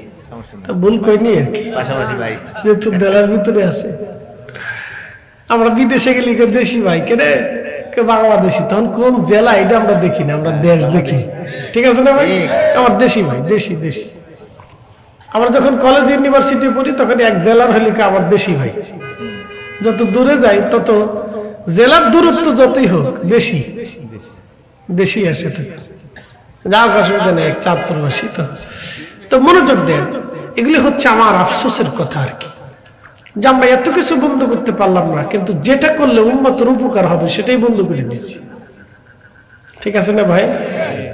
ভুল করিনি আর কি, যেহেতু জেলার ভিতরে আছে। আমরা বিদেশে গেলে দেশি ভাই কেনে বাংলাদেশি, তখন কোন জেলা এটা আমরা দেখি না, আমরা দেশ দেখি। ঠিক আছে না ভাই? আমার দেশি ভাই, দেশি দেশি। আমরা যখন কলেজ ইউনিভার্সিটি পড়ি তখন এক জেলার হলে আমার দেশি ভাই। যত দূরে যাই তত জেলার দূরত্ব যতই হোক বেশি দেশি আসে। যা অসুবিধা নেই, এক চাঁদপুরবাসী তো মনোযোগ দেন। এগুলি হচ্ছে আমার আফসোসের কথা আর কি, যে আমরা এত কিছু বন্ধ করতে পারলাম না, কিন্তু যেটা করলে উম্মতের উপকার হবে সেটাই বন্ধ করে দিচ্ছি। ঠিক আছে না ভাই?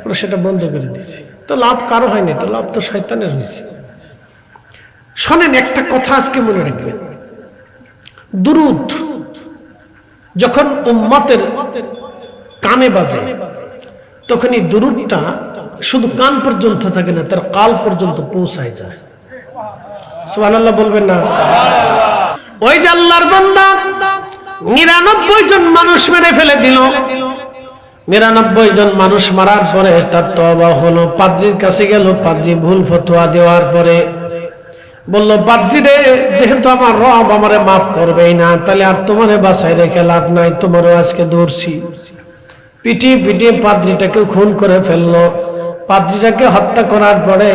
আমরা সেটা বন্ধ করে দিচ্ছি, তো লাভ কারো হয়নি, তো লাভ তো শয়তানের হয়েছে। শোনেন একটা কথা আজকে মনে রাখবেন, দুরুদ যখন উম্মতের কানে বাজে তখন এই দুরুদটা শুধু কান পর্যন্ত থাকে না, তার কাল পর্যন্ত পৌঁছায় যায়। সুবহানাল্লাহ বলবেন না? ওই যে আল্লাহর বান্দা 99 জন মানুষ মেরে ফেলে দিল। 99 জন মানুষ মারার পরে তার তওবা হলো। পাদ্রীর কাছে গেল, পাদ্রী ভুল ফতোয়া দেওয়ার পরে বলল, পাদ্রী রে, যেহেতু আমার রব আমারে মাফ করবেই না, তাহলে আর তোমারে বাঁচাই রেখে লাভ নাই, তোমারও আজকে ধরছি। পিটিয়ে পিটিয়ে পাদ্রীটাকে খুন করে ফেললো। পাদ্রীটাকে হত্যা করার পরে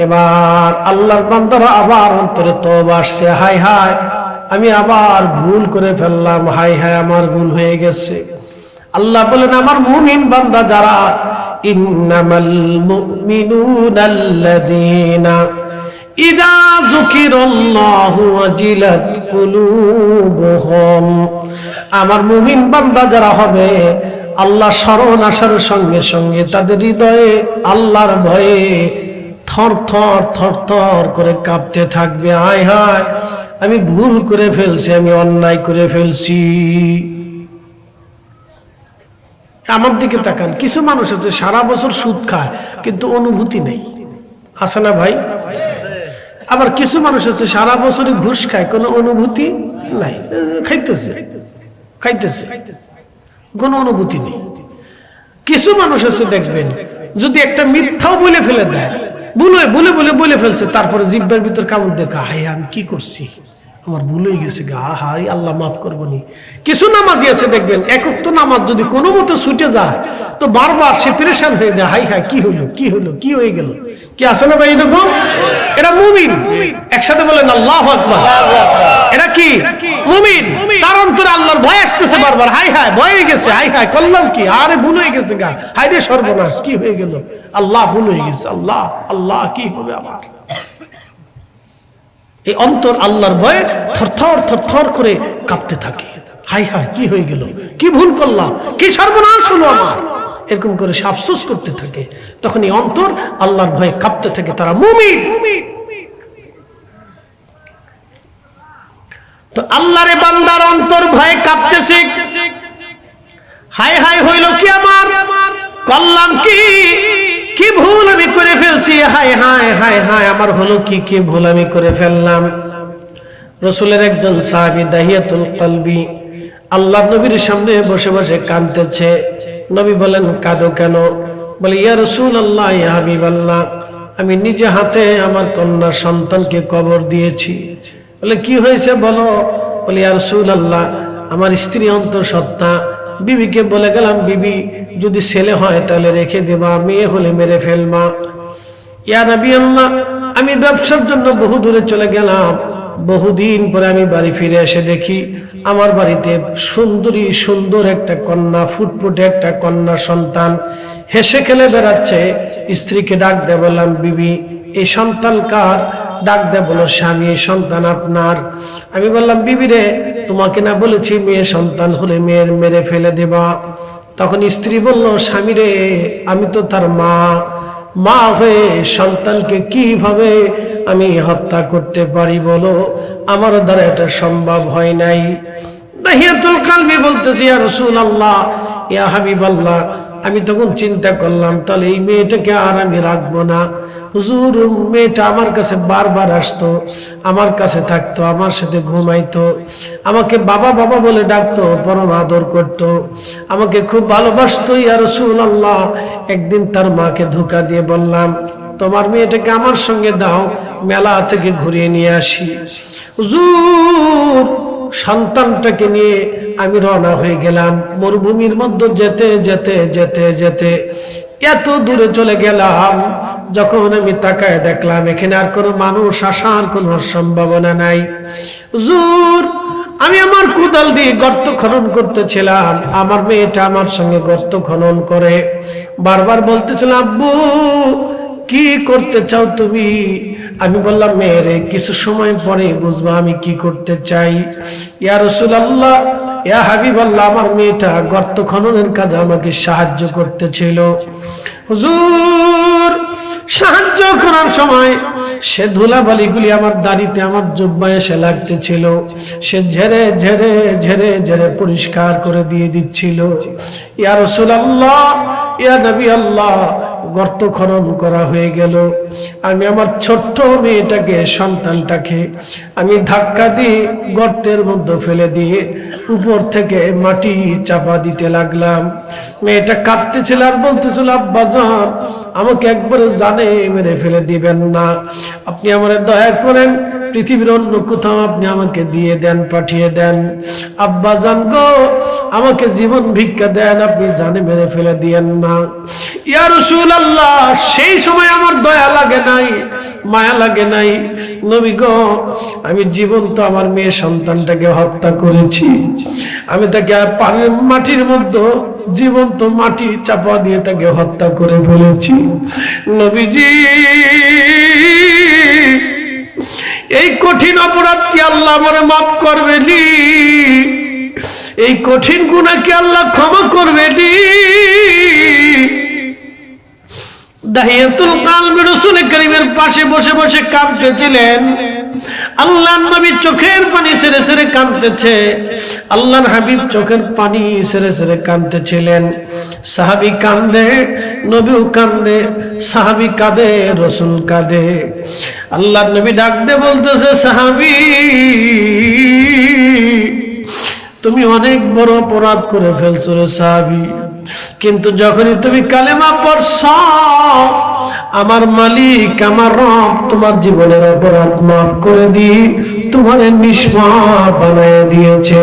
এবার আল্লাহর বান্দারা আবার অন্তরে তওবা আসছে, হায় হায় আমি আবার ভুল করে ফেললাম, হায় হায় আমার ভুল হয়ে গেছে। আল্লাহ বলেন, আমার মুমিন বান্দা যারা, ইন্নামাল মুমিনুনাল্লাযীনা ইযা যুকিরাল্লাহু ওয়াজিলাত কুলুবুহুম, আমার মুমিন বান্দা যারা হবে, আল্লাহ স্মরণ আসার সঙ্গে সঙ্গে তাদের হৃদয়ে আল্লাহর ভয়ে থর থর থর থর করে কাঁপতে থাকবে, হায় হায় আমি ভুল করে ফেলছি, আমি অন্যায় করে ফেলছি। আমার দিকে তাকান, কিছু মানুষ আছে সারা বছর সুদ খায় কিন্তু অনুভূতি নেই, আছে না ভাই? আবার কিছু মানুষ আছে সারা বছরই ঘুষ খায়, কোনো অনুভূতি নাই, খাইতেছে খাইতেছে, কোনো অনুভূতি নেই। কিছু মানুষ আছে দেখবেন, যদি একটা মিথ্যাও বলে ফেলে দেয়, বলে ফেলছে, তারপরে জিহ্বার ভিতর কামড় দেখা, হায় আমি কি করছি, আমার ভুল হয়ে গেছে গা, হাই আল্লাহ মাফ করবো নি। কিছু নামাজি আছে দেখবেন, একক তো নামাজ যদি কোনো মতো ছুটে যায় তো বারবার সে পেরেশান হয়ে যায়, হাই হাই কি হলো কি হলো কি হয়ে গেল, কি আছে না ভাই এরকম? এরা মুমিন, একসাথে বলেন আল্লাহু আকবার। এরা কি মুমিন, তার অন্তরে আল্লাহর ভয় আসতেছে বারবার, হাই হাই ভয় হয়ে গেছে, হাই হাই করলাম কি, আরে ভুল হয়ে গেছে গা, হাই রে সর্বনাশ কি হয়ে গেল, আল্লাহ ভুল হয়ে গেছে, আল্লাহ আল্লাহ কি হবে আমার। এই অন্তর আল্লাহর ভয়ে থরথর থরথর করে কাঁপতে থাকে, হাই হাই কি হয়ে গেল, কি ভুল করলাম, কি সর্বনাশ হলো আমার, এরকম করে সে আফসোস করতে থাকে। তখন এই অন্তর আল্লাহর ভয়ে কাঁপতে থাকে, তারা মুমিন। তো আল্লাহর বান্দার অন্তর ভয়ে কাঁপতেছে, হাই হাই হইল কি আমার, করলাম কি, কি ভুল আমি করে ফেলছি, হায় হায় হায় হায় আমার হলো কি, কি ভুল আমি করে ফেললাম। রাসূলের একজন সাহাবী দাহিয়াতুল কলবি আল্লাহর নবীর সামনে বসে বসে কাঁদতেছে। নবী বলেন, কাঁদো কেন? বলে, ইয়া রাসূলুল্লাহ, ইয়া হাবিবাল্লাহ, আমি নিজে হাতে আমার কন্যা সন্তানকে কবর দিয়েছি। বলে, কি হয়েছে বলো? বলে, ইয়া রাসূলুল্লাহ, আমার স্ত্রী অন্তঃসত্ত্বা, বিবিকে বলে গেলাম, বিবি যদি ছেলে হয় তাহলে রেখে দেবা, মেয়ে হলে মেরে ফেলবা। ইয়া নবী আল্লাহ, আমি ব্যবসার জন্য বহু দূরে চলে গেলাম, বহুদিন পরে আমি বাড়ি ফিরে এসে দেখি আমার বাড়িতে সুন্দরী সুন্দর একটা কন্যা, ফুটফুটে একটা কন্যা সন্তান হেসে খেলে বেড়াচ্ছে। স্ত্রীকে ডাক দে, বললাম, বিবি এই সন্তান কার? ডাক দে, বলো, স্বামী এই সন্তান আপনার। আমি বললাম, বিবি রে, তোমাকে না বলেছি মেয়ে সন্তান হলে মেয়ের মেরে ফেলে দেবা? তখন স্ত্রী বলল, স্বামী রে, আমি তো তার মা হয়ে সন্তানকে কিভাবে আমি হত্যা করতে পারি বলো, আমার দ্বারা এটা সম্ভব হয় নাই। দাহিয়াতুল কলবি বলতেছি, ইয়া রাসূলুল্লাহ, ইয়া হাবিবাল্লাহ, আমি তখন চিন্তা করলাম, তাহলে এই মেয়েটাকে আর আমি রাখবো না। হুজুর, মেয়েটা আমার কাছে বারবার আসতো, আমার কাছে থাকতো, আমার সাথে ঘুমাইতো, আমাকে বাবা বাবা বলে ডাকতো, পরম আদর করতো, আমাকে খুব ভালোবাসতো। ইয়া রাসূলুল্লাহ, একদিন তার মাকে ধোঁকা দিয়ে বললাম, তোমার মেয়েটাকে আমার সঙ্গে দাও, মেলা থেকে ঘুরিয়ে নিয়ে আসি। হুজুর, সন্তানটাকে নিয়ে আমি রওনা হয়ে গেলাম। মরুভূমির মধ্যে যেতে যেতে যেতে যেতে এত দূরে চলে গেলাম, যখন আমি তাকায় দেখলাম এখানে আর কোনো মানুষ আসার কোনো সম্ভাবনা নাই। হুজুর, আমি আমার কোদাল দিয়ে গর্ত খনন করতেছিলাম, আমার মেয়েটা আমার সঙ্গে গর্ত খনন করে বারবার বলতেছিল, আব্বু কি করতে চাও তুমি? আমি বললাম, মেয়েরে, কিছু সময় পরে বুঝবা আমি কি করতে চাই। ইয়া রাসূলুল্লাহ, ইয়া হাবিবাল্লাহ, আমার মেয়েটা গর্ত খননের কাজে আমাকে সাহায্য করতেছিল। হুজুর, সাহায্য করার সময় সে ধুলাবালিগুলি আমার দাড়িতে আমার জুব্বায় এসে লাগতেছিল, সে ঝেড়ে ঝেড়ে ঝেড়ে ঝেড়ে পরিষ্কার করে দিয়ে দিচ্ছিল। ইয়া রাসূলুল্লাহ, ইয়া নবী আল্লাহ, গর্ত খনন করা হয়ে গেল। আমি আমার ছোট্ট মেয়েটাকে, সন্তানটাকে আমি ধাক্কা দিয়ে গর্তের মধ্যে ফেলে দিয়ে উপর থেকে মাটি চাপা দিতে লাগলাম। মেয়েটা কাঁদতেছিল আর বলতেছিল, আব্বাজান আমাকে একবারে জানে মেরে ফেলে দিবেন না, আপনি আমারে দয়া করেন, পৃথিবীর অন্য কোথাও আপনি আমাকে দিয়ে দেন, পাঠিয়ে দেন। আব্বাজান গো, আমাকে জীবন ভিক্ষা দেন, আপনি জানে মেরে ফেলে দিয়েন না। ইয়া রাসূলুল্লাহ, সেই সময় আমার দয়া লাগে নাই, মায়া লাগে নাই। নবী গো, আমি জীবন্ত আমার মেয়ে সন্তানটাকে হত্যা করেছি, আমি তাকে মাটির মধ্যে জীবন্ত মাটি চাপা দিয়ে তাকে হত্যা করে ফেলেছি। নবীজি, এই কঠিন অপরাধ কি আল্লাহ আমারে মাফ করবেনি? এই কঠিন গুনাহ কি আল্লাহ ক্ষমা করবেনি? দাহিয়াতুল কালব রাসূল করিমের পাশে বসে বসে কাঁদতেছিলেন। আল্লাহর নবী চোখের পানি ছেড়ে ছেড়ে কাঁদতেছে, আল্লাহর হাবিব চোখের পানি ছেড়ে ছেড়ে কাঁদতেছিলেন। সাহাবী কাঁদে, নবীও কাঁদে, সাহাবী কাঁদে, রাসূল কাঁদে। আল্লাহর নবী ডাক দিয়ে বলতেছে, সাহাবী তুমি অনেক বড় অপরাধ করে ফেলছো রে সাহাবী, কিন্তু যখনই তুমি কালেমা পড়ছ, আমার মালিক, আমার রব তোমার জীবনের অপরাধ মাফ করে দিয়ে তোমার নিষ্পাপ বানিয়ে দিয়েছে।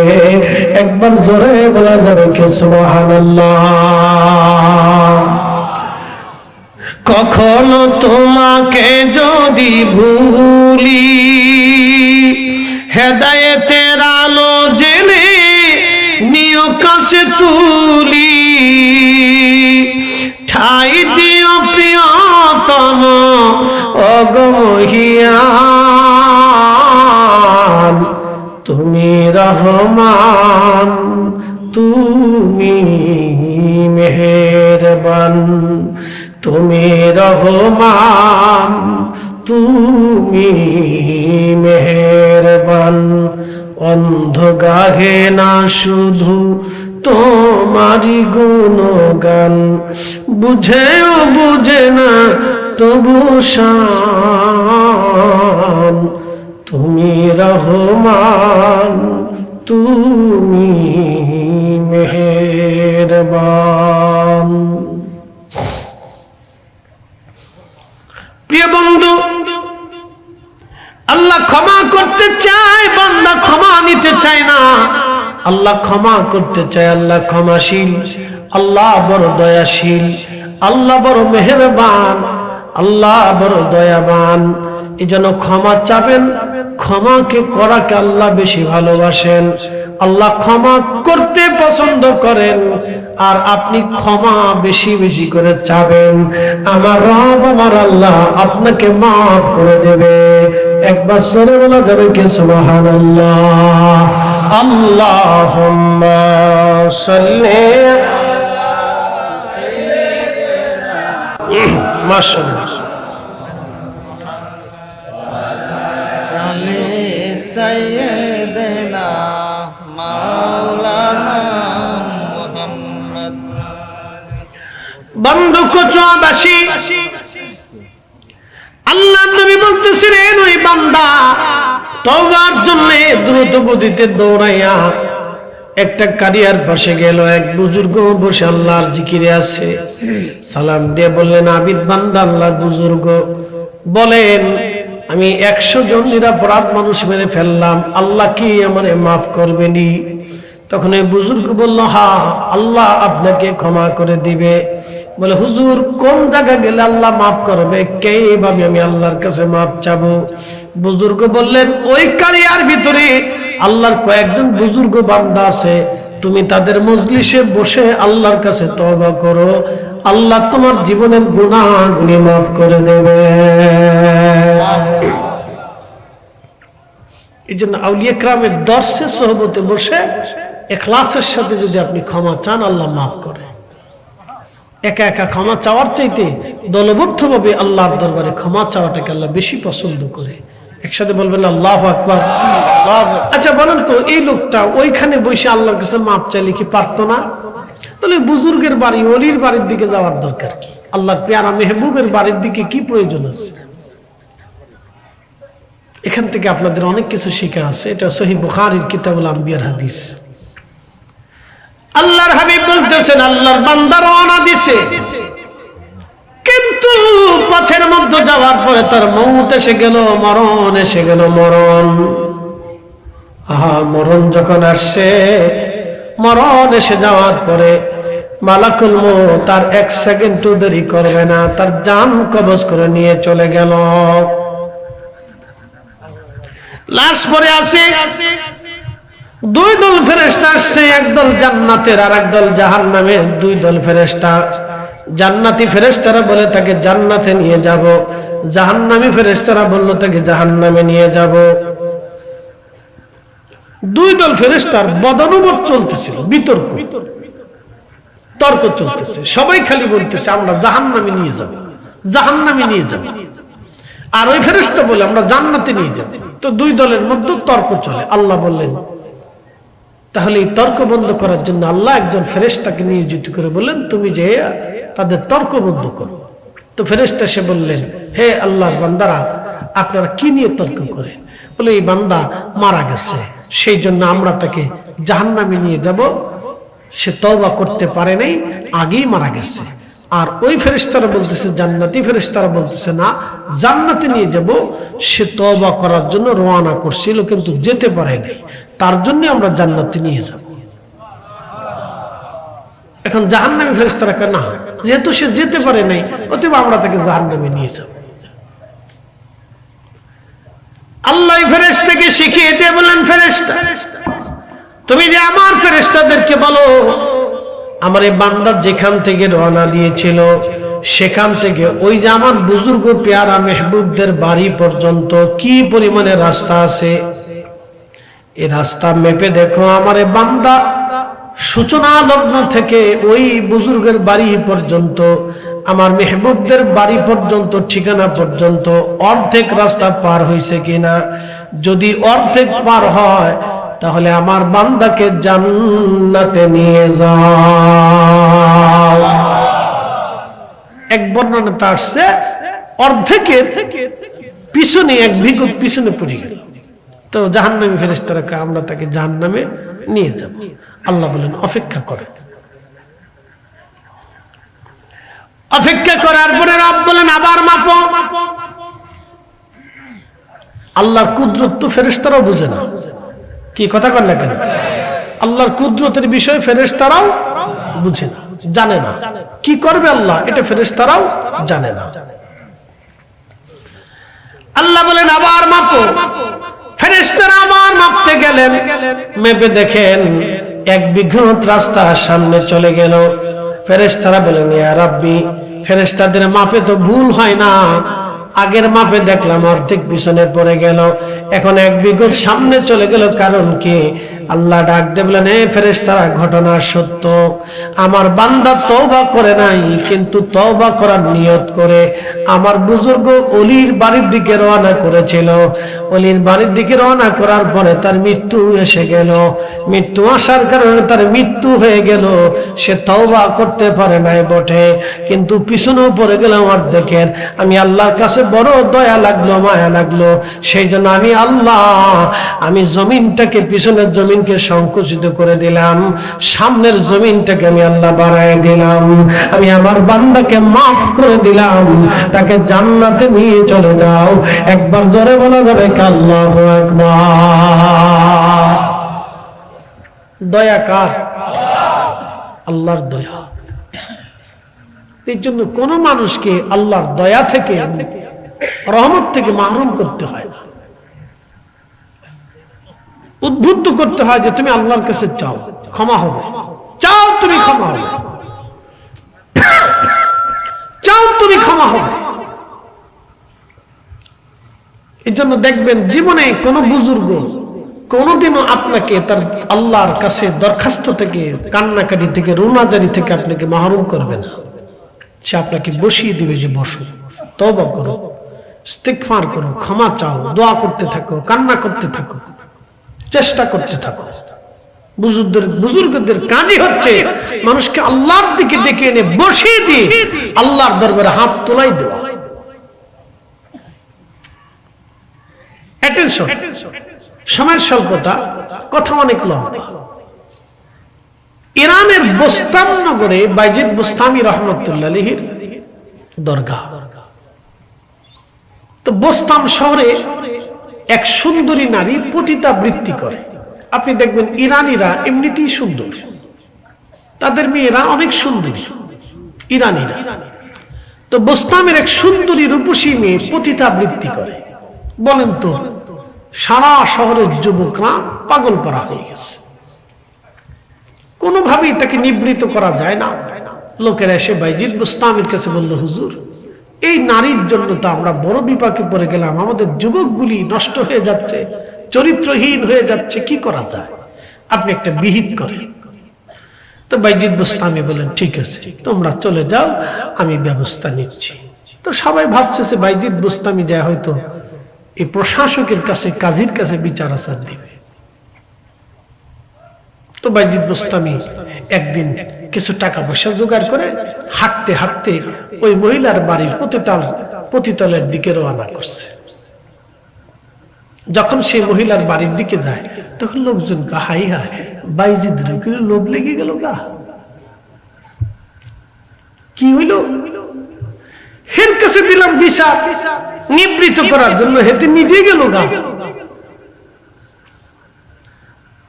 একবার জোরে বলা যাবে কি সুবহানাল্লাহ? কখনো তোমাকে যদি ভুলি, হেদায়েতের আলো জেনে নিয় কাছে তুলি, ঠাই দিও প্রিয়তম অগমহিয়ান, তুমি রহমান, তুমি মেহেরবান, তুমি রহমান, তুমি মেহেরবান। অন্ধ গাহে না শুধু তোমারি গুণগান, বুঝেও বুঝে না তবু শান, তুমি রহমান, তুমি মেহেরবান। প্রিয় বন্ধু, আল্লাহ ক্ষমা করতে চায়, বান্দা ক্ষমা নিতে চায় না। আল্লাহ ক্ষমা করতে চায়, আল্লাহ ক্ষমাশীল, আল্লাহ বড় দয়াশীল, আল্লাহ বড় মেহেরবান, আল্লাহ বড় দয়াবান। এই জন্য ক্ষমা চাবেন, ক্ষমাকে করাকে আল্লাহ বেশি ভালোবাসেন, আল্লাহ ক্ষমা করতে পছন্দ করেন, আর আপনি ক্ষমা বেশি বেশি করে চাবেন। আমার রব, আমার আল্লাহ আপনাকে মাফ করে দেবে। একবার সরে বলা যাবে কি সুবহানাল্লাহ? আল্লাহুম্মা সাল্লি মাশাআল্লাহ সাইয়্যিদিনা মাওলানা মুহাম্মদ। বন্ধু কোচবাসী, আল্লাহ নবী বলতেছিলেন, ওই বান্দা তওবার জন্য দ্রুত গতিতে দৌড়াইয়া একটা কারিয়ার পাশে গেল। এক বুজুর্গ বসে আল্লাহর জিকিরে আছে। সালাম দিয়ে বললেন, আবিদ বান্দা, আল্লাহর বুজুর্গ বলেন, আমি 100 জন নিরপরাধ মানুষ মেরে ফেললাম, আল্লাহ কি আমারে মাফ করবেনি? তখন এই বুজুর্গ বলল, হ্যাঁ, আল্লাহ আপনাকে ক্ষমা করে দিবে। বলে, হুজুর কোন জায়গা গেলে আল্লাহ মাফ করবে? কিভাবে আমি আল্লাহর কাছে মাফ চাবো? বুজুর্গ বললেন, ওই কারিয়ার ভিতরে আল্লাহর কয়েকজন বুজুর্গ বান্দা আছে, তুমি তাদের মজলিসে বসে আল্লাহর কাছে তওবা করো, আল্লাহ তোমার জীবনের গুনাহগুলি মাফ করে দেবে। এই জন্য আউলিয়া কেরামের দর্শে সোহবতে বসে ইখলাসের সাথে যদি আপনি ক্ষমা চান, আল্লাহ মাফ করে। একা একা ক্ষমা চাওয়ার চাইতে দলবদ্ধভাবে আল্লাহর দরবারে ক্ষমা চাওয়াটাকে আল্লাহ বেশি পছন্দ করে। একসাথে বলবেন আল্লাহু আকবার। আচ্ছা বলেন তো, এই লোকটা ওইখানে বসে আল্লাহর কাছে মাপ চাইলে কি পারতো না? তাহলে বুজুর্গের বাড়ি, ওলির বাড়ির দিকে যাওয়ার দরকার কি? আল্লাহর পেয়ারা মেহবুবের বাড়ির দিকে কি প্রয়োজন আছে? এখান থেকে আপনাদের অনেক কিছু শিখা আছে। এটা সহিহ বুখারীর কিতাবুল আম্বিয়ার হাদিস। আল্লাহর হাবিব বলতেছেন, আল্লাহর বান্দা রওনা দিছে, কিন্তু পথের মধ্যে যাওয়ার পরে তার মউত এসে গেল, মরণ এসে গেল। মরণ, আহা, মরণ যখন আসছে, মরণ এসে যাওয়ার পরে মালাকুল মউত তার 1 সেকেন্ড দেরি করবে না, তার জান কবজ করে নিয়ে চলে গেল। লাশ পরে আছে, 2 দল ফেরেশতা আসছে, একদল জান্নাতের আর একদল জাহান্নামের। 2 দল ফেরেশতা। জান্নাতি ফেরেশতারা বলে তাকে জান্নাতে নিয়ে যাব, জাহান্নামী ফেরেশতারা বলল তাকে জাহান্নামে নিয়ে যাব। 2 দল ফেরেশতার বদানুবাদ চলতেছিল, বিতর্ক, তর্ক চলতেছে। সবাই খালি বলতেছে আমরা জাহান্নামে নিয়ে যাব, জাহান্নামে নিয়ে যাব, আর ওই ফেরেশতা বলে আমরা জান্নাতে নিয়ে যাব। তো 2 দলের মধ্যে তর্ক চলে। আল্লাহ বললেন, তাহলে এই তর্ক বন্ধ করার জন্য আল্লাহ একজন ফেরেশতাকে নিয়োজিত করে বললেন, তুমি যে তাদের তর্ক বন্ধ করো। তো ফেরেশতা এসে বললেন, হে আল্লাহর বান্দারা, আপনারা কি নিয়ে তর্ক করেন? বলে, এই বান্দা মারা গেছে, সেই জন্য আমরা তাকে জাহান্নামে নিয়ে যাব, সে তওবা করতে পারে নাই, আগেই মারা গেছে। আর ওই ফেরেশতারা বলতেছে, জান্নাতি ফেরেশতারা বলতেছে, না, জান্নাতে নিয়ে যাব, সে তওবা করার জন্য রওনা করছিল কিন্তু যেতে পারে নাই, তার জন্য আমরা জান্নাতে নিয়ে যাব। এখন জাহান্নামী ফেরেশতারা কয়, না, যেহেতু সে যেতে পারে নাই, অতএব আমরা তাকে জাহান্নামে নিয়ে যাব। আল্লাহ ফেরেশতাকে শিখিয়ে দিয়ে বলেন, ফেরেশতা, তুমি যে আমার ফেরেশতাদেরকে বলো, আমার এই বান্দা যেখান থেকে রওনা দিয়েছিল সেখান থেকে ওই যে আমার বুজুর্গ পেয়ারা মেহবুবদের বাড়ি পর্যন্ত কি পরিমাণে রাস্তা আছে, এই রাস্তা মেপে দেখো। আমার এই বান্দা সূচনা লগ্ন থেকে ওই বুজুর্গের বাড়ি পর্যন্ত, আমার মেহবুবদের বাড়ি পর্যন্ত, ঠিকানা পর্যন্ত অর্ধেক রাস্তা পার হয়েছে কিনা। যদি অর্ধেক পার হয়, তাহলে আমার বান্দাকে জান্নাতে নিয়ে যাও। এক বর্ণনাতে আসছে, অর্ধেকের পিছনে 1 বিঘত পিছনে পড়ে গেল। তো জাহান্নামী ফেরেশতারা আমরা তাকে জাহান্নামে নিয়ে যাব। আল্লাহ বলেন, অপেক্ষা করে। অপেক্ষা করার পরে রব বলেন, আবার মাপো। আল্লাহর কুদরত তো ফেরেশতারাও বুঝে না। কি কথা কন না কেন? আল্লাহর কুদরতের বিষয় ফেরেশতারাও বুঝে না, জানে না কি করবে আল্লাহ, এটা ফেরেশতারাও জানে না। আল্লাহ বলেন, আবার মাপো। ফেরেশতারা আবার মাপতে গেলেন, মেপে দেখেন 1 বিঘত রাস্তা সামনে চলে গেল। ফেরেশতারা বলেন, ইয়া রাব্বি, ফেরেশতাদের মাপে তো ভুল হয় না, আগের মাপে দেখলাম অর্ধেক পিছনে পড়ে গেল, এখন 1 বিঘত সামনে চলে গেল, কারণ কি? আল্লাহ ডাক দিয়ে বলেন, হে ফেরেশতারা, ঘটনা সত্য, আমার বান্দা তওবা করে নাই, কিন্তু তওবা করার নিয়ত করে আমার বুজুর্গ অলির বাড়ির দিকে রওনা করেছিল। অলির বাড়ির দিকে রওনা করার পরে তার মৃত্যু এসে গেল। মৃত্যু আসার কারণে তার মৃত্যু হয়ে গেল, সে তওবা করতে পারে নাই বটে, কিন্তু পিছনেও পড়ে গেল অর্ধেকের। আমি আল্লাহর কাছে বড় দয়া লাগলো, মায়া লাগলো, সেই জন্য আমি আল্লাহ, আমি জমিনটাকে, পিছনের জমিনকে সংকুচিত করে দিলাম, সামনের জমিনটাকে আমি আল্লাহ বাড়ায় দিলাম, আমি আমার বান্দাকে মাফ করে দিলাম, তাকে জান্নাতে নিয়ে চলে যাও। একবার জোরে বলা যাবে আল্লাহু আকবার। দয়া কার? আল্লাহর দয়া। এই জন্য কোন মানুষকে আল্লাহর দয়া থেকে, রহমত থেকে মাহরুম করতে হয় না, উদ্বুদ্ধ করতে হয় যে তুমি আল্লাহর কাছে চাও, ক্ষমা হবে, চাও তুমি ক্ষমা হবে, চাও তুমি ক্ষমা হবে। এই জন্য দেখবেন জীবনে কোন বুজুর্গ কোনদিনও আপনাকে তার আল্লাহর কাছে দরখাস্ত থেকে, কান্নাকারি থেকে, রুনাজারি থেকে আপনাকে মাহরুম করবে না। সে আপনাকে বসিয়ে দিবে যে বসো, তওবা করো, ইস্তিগফার করো, ক্ষমা চাও, দোয়া করতে থাকো, কান্না করতে থাকো, চেষ্টা করতে থাকো। বুজুর্গদের কাজই হচ্ছে মানুষকে আল্লাহর দিকে ডেকে এনে বসিয়ে দিয়ে আল্লাহর দরবারে হাত তোলাই দেওয়া। অ্যাটেনশন, সময়ের স্বল্পতা, কথা অনেক লম্বা। ইরানের বোস্তাম নগরে বাইজিদ বুস্তামি রাহমাতুল্লাহ আলাইহির দরগাহ। তো বোস্তাম শহরে এক সুন্দরী নারী পতিতাবৃত্তি করে। আপনি দেখবেন ইরানিরা এমনিতেই সুন্দর, তাদের মেয়েরা অনেক সুন্দরী ইরানিরা। তো বোস্তামের এক সুন্দরী রূপসী মেয়ে পতিতাবৃত্তি করে। বলেন তো, সারা শহরের যুবকরা পাগল করা হয়ে গেছে, কোনোভাবেই তাকে নিবৃত্ত করা যায় না। লোকেরা এসে বাইজিদ বুস্তামির কাছে বলল, হুজুর, এই নারীর জন্য তো আমরা বড় বিপাকে পড়ে গেলাম, আমাদের যুবকগুলি নষ্ট হয়ে যাচ্ছে, চরিত্রহীন হয়ে যাচ্ছে, কি করা যায়? আপনি একটা বিহিত করেন। তো বাইজিদ বুস্তামি বলেন, ঠিক আছে, তোমরা চলে যাও, আমি ব্যবস্থা নিচ্ছি। তো সবাই ভাবছে যে বাইজিদ বুস্তামি যায় হয়তো এই প্রশাসকের কাছে, কাজীর কাছে বিচার আচার দিবে। তো বাইজিদ বুস্তামি একদিন কিছু টাকা পয়সা জোগাড় করে হাঁটতে হাঁটতে ওই মহিলার বাড়ির পতিতলের দিকে রওনা করছে। যখন সেই মহিলার বাড়ির দিকে যায় তখন লোকজন হাই হাই, বাইজিদের লোভ লেগে গেল গা, কি হইল? হের কাছে দিলাম বিচার নিবৃত্ত করার জন্য, হেতে নিজে গেল গা।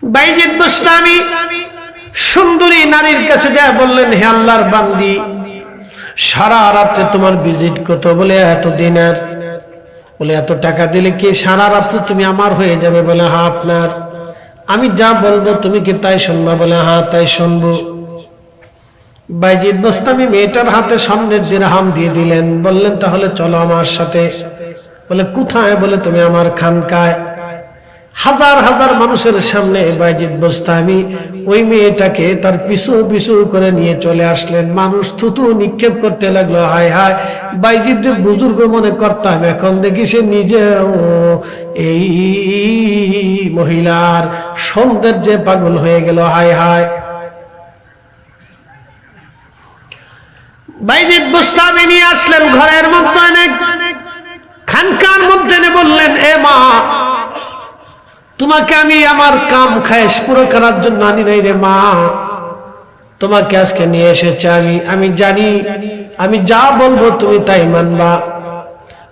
বাইজিদ বুস্তামি সুন্দরী নারীর কাছে যায় বললেন, হে আল্লাহর বান্দি, সারা রাতে তোমার ভিজিট কত? বলে এত দিনের। বলে এত টাকা দিলে কি সারা রাত তুমি আমার হয়ে যাবে? বলে হ্যাঁ আপনার। আমি যা বলবো তুমি কি তাই শুনবা? বলে হ্যাঁ তাই শুনবো। বাইজিদ বুস্তামি মেয়েটার হাতে স্বর্ণের দিরহাম দিয়ে দিলেন, বললেন তাহলে চলো আমার সাথে। বলে কোথায়? বলে তুমি আমার খানকায়। হাজার হাজার মানুষের সামনে বাইজিদ বুস্তামি ওই মেয়েটাকে তার পিছু পিছু করে নিয়ে চলে আসলেন। মানুষ থুতু নিক্ষেপ করতে লাগলো, হায় হায়, বাইজিদ বুজুর্গ মনে করতাম, এখন দেখি সে নিজেও এই মহিলার সৌন্দর্যে পাগল হয়ে গেল, হায় হায়। বাইজিদ বুস্তামি নিয়ে আসলেন ঘরের মধ্যে, অনেক খানকার মধ্যে বললেন, এ মা, তোমাকে আমি আমার কাম খায়েশ পুরো করার জন্য আনি নাই রে মা, তোমাকে আজকে নিয়ে এসেছে। আমি জানি আমি যা বলবো তুমি তাই মানবা।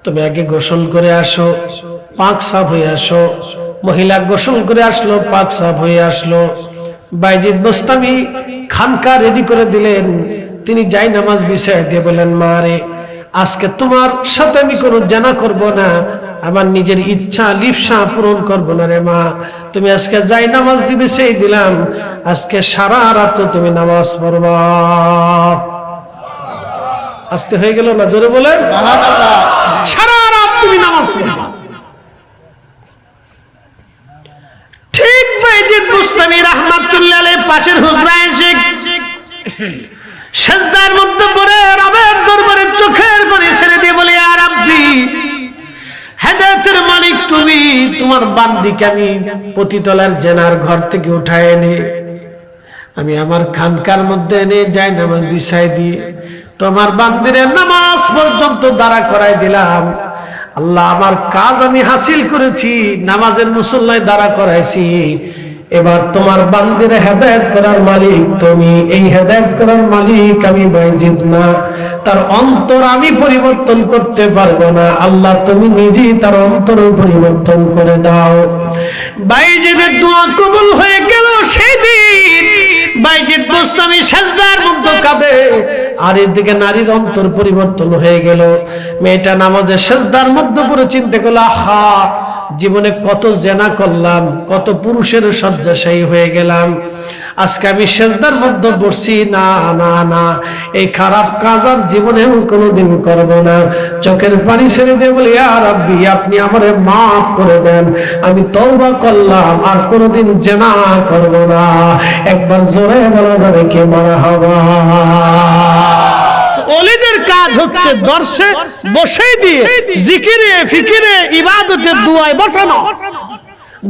তুমি আগে গোসল করে আসো, পাক সাফ হয়ে আসো। মহিলা গোসল করে আসলো, পাক সাফ হয়ে আসলো। বাইজিদ বুস্তামি খানকা রেডি করে দিলেন। তিনি যাই নামাজ বিছায় দিয়ে বলেন, মা রে, আজকে তোমার সাথে আমি কোনো জানা করব না, আমার নিজের ইচ্ছা লিপসা পূরণ করব না রে মা। তুমি আজকে যাই নামাজ দিবে সেই দিলাম, আজকে সারা রাত তুমি নামাজ পড়বা। আস্তে হয়ে গেল না? জোরে বলেন সুবহানাল্লাহ। সারা রাত তুমি নামাজ পড়বা। ঠিক বাইজিদ বুস্তামি রাহমাতুল্লাহ আলাইহি পাশের হুজরায় এসে সিজদার মধ্যে পড়ে রবের দরবারে চোখের পানি ছেড়ে দিয়ে বলে, ইয়া রাব্বি, হেদায়েতের মালিক তুমি, তোমার বান্দিকে আমি পতিতলার জেনার ঘর থেকে উঠায় এনে আমি আমার খানকার মধ্যে এনে যাই নামাজ বিছাই দিয়ে তোমার বান্দিরে নামাজ পর্যন্ত দাঁড়া করাই দিলাম। আল্লাহ, আমার কাজ আমি হাসিল করেছি, নামাজের মুসল্লায় দাঁড়া করাইছি। এবার তোমার বান্দিরে হেদায়েত করার মালিক তুমি। এই হেদায়েত করার মালিক আমি বাইজিদ না, তার অন্তর আমি পরিবর্তন করতে পারবো না। আল্লাহ, তুমি নিজেই তার অন্তর পরিবর্তন করে দাও। বাইজিদের দোয়া কবুল হয়ে গেল। সেদিন বাইজিদ বুস্তামি সিজদার মধ্যে কাঁদে, আর এদিকে নারীর অন্তর পরিবর্তন হয়ে গেল। মেয়েটা নামাজে সিজদার মধ্যে পড়ে চিন্তা করলো, হা, জীবনে কত জেনা করলাম, কত পুরুষের শয্যাশায়ী হয়ে গেলাম, আজকে আমি সিজদার মধ্যে পড়ছি, না না না, এই খারাপ কাজ আর জীবনেও কোনোদিন করব না। চোখের পানি ছেড়ে দিয়ে বলি, ইয়া রাব্বি, আপনি আমারে মাফ করে দেন, আমি তওবা করলাম, আর কোনোদিন জেনা করব না। একবার জোরে বলা যাবে কি মারহাবা। ওলিদের ওলিদের কাজ হচ্ছে দর্শে বসে দিয়ে জিকিরে ফিকিরে ইবাদতে দুয়ায় বসানো।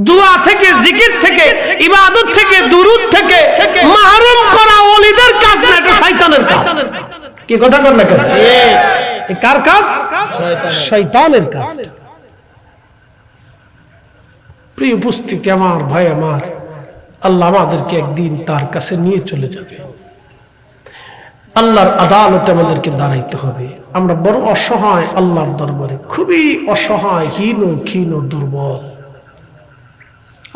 দুয়া থেকে, জিকির থেকে, ইবাদত থেকে, দুরুদ থেকে মাহরুম করা ওলিদের কাজ না, এটা শয়তানের কাজ। কি কথা বল না কেন? এই কার কাজ? শয়তানের কাজ। প্রিয় উপস্থিতি আমার ভাই আমার, আল্লাহ আমাদেরকে একদিন তার কাছে নিয়ে চলে যাবে। আল্লাহর আদালতে আমাদেরকে দাঁড়াইতে হবে। আমরা বড় অসহায় আল্লাহর দরবারে, খুবই অসহায়, হীন ক্ষীণ দুর্বল।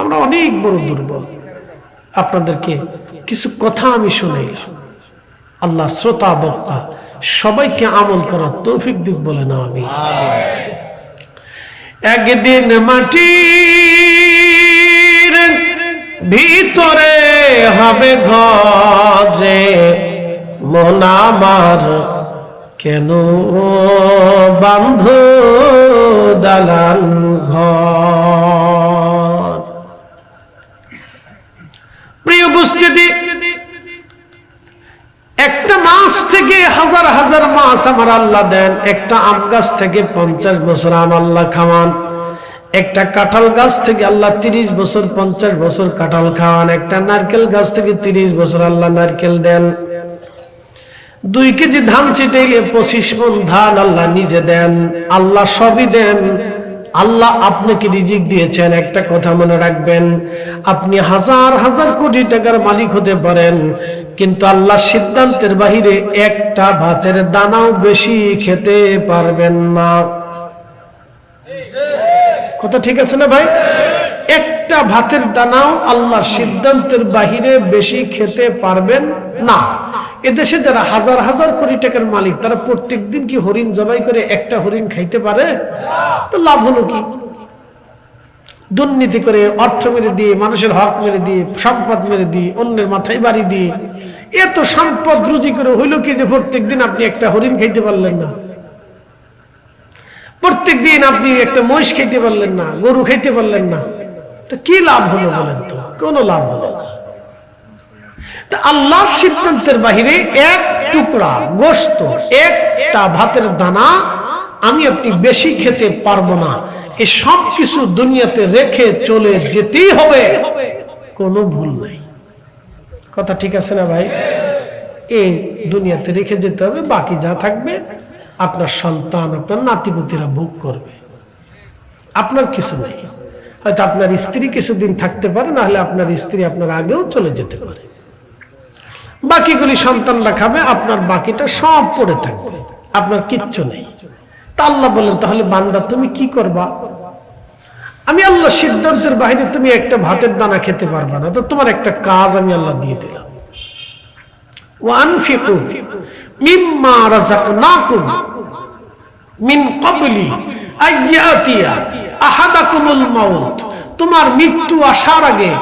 আমরা অনেক বড় দুর্বল। আপনাদেরকে কিছু কথা আমি শুনাইলাম। আল্লাহ শ্রোতা বক্তা সবাইকে আমল করার তৌফিক দিক বলে না আমি। একদিন মাটির ভিতরে হবে ঘরে মন আমার, কেন বান্ধ দালান ঘর। প্রিয় উপস্থিতি, একটা মাছ থেকে হাজার হাজার মাছ আমার আল্লাহ দেন। একটা আম গাছ থেকে 50 বছর আম আল্লাহ খাওয়ান। একটা কাঁঠাল গাছ থেকে আল্লাহ 30 বছর 50 বছর কাঁঠাল খাওয়ান। একটা নারকেল গাছ থেকে 30 বছর আল্লাহ নারকেল দেন। 2 কেজি ধান ছিটাইলে 25 মণ ধান আল্লাহ নিজে দেন। আল্লাহ সবই দেন। আল্লাহ আপনাকে রিজিক দিয়েছেন। একটা কথা মনে রাখবেন, আপনি হাজার হাজার কোটি টাকার মালিক হতে পারেন, কিন্তু আল্লাহ সিদ্ধান্তের বাহিরে একটা ভাতের দানাও বেশি খেতে পারবেন না। কথা ঠিক আছে না ভাই? একটা ভাতের দানাও আল্লাহর সিদ্ধান্তের বাহিরে বেশি খেতে পারবেন না। এদেশে যারা হাজার হাজার কোটি টাকার মালিক, তারা প্রত্যেকদিন কি হরিণ জবাই করে একটা হরিণ খাইতে পারে? তো লাভ হলো কি? দুর্নীতি করে, অর্থ মেরে দিয়ে, মানুষের হক মেরে দিয়ে, সম্পদ মেরে দিয়ে, অন্যের মাথায় বাড়ি দিয়ে এত সম্পদ রুজি করে হইল কি যে প্রত্যেকদিন আপনি একটা হরিণ খাইতে পারলেন না? প্রত্যেকদিন আপনি একটা মহিষ খাইতে পারলেন না, গরু খাইতে পারলেন না। তো কি লাভ হলো বলেন? তো কোনো লাভ হলো না। আল্লাহর সিদ্ধান্তের বাহিরে এক টুকরা গোশত, একটা ভাতের দানা আমি আপনি বেশি খেতে পারবো না। এই সব কিছু দুনিয়াতে রেখে চলে যেতেই হবে, কোনো ভুল নাই। কথা ঠিক আছে না ভাই? এই দুনিয়াতে রেখে যেতে হবে, বাকি যা থাকবে আপনার সন্তান, আপনার নাতিপুতিরা ভোগ করবে। আপনার কিছু নেই। হয়তো আপনার স্ত্রী কিছুদিন থাকতে পারে, না হলে আপনার স্ত্রী আপনার আগেও চলে যেতে পারে। বাকিগুলি সন্তানরা খাবে, আপনার বাকিটা সব পড়ে থাকবে, আপনার কিচ্ছু নেই। তা আল্লাহ বলেন, তাহলে বান্দা তুমি কি করবা? আমি আল্লাহ সিদ্ধান্তের বাইরে তুমি একটা ভাতের দানা খেতে পারবা না, তো তোমার একটা কাজ আমি আল্লাহ দিয়ে দিলাম। ওয়ানফিকু মিম্মা রাযাকনাকুম মিন ক্বাবলি আইয়াতিয়া আহাদাকুমুল মাউত। তোমার মৃত্যু আসার আগে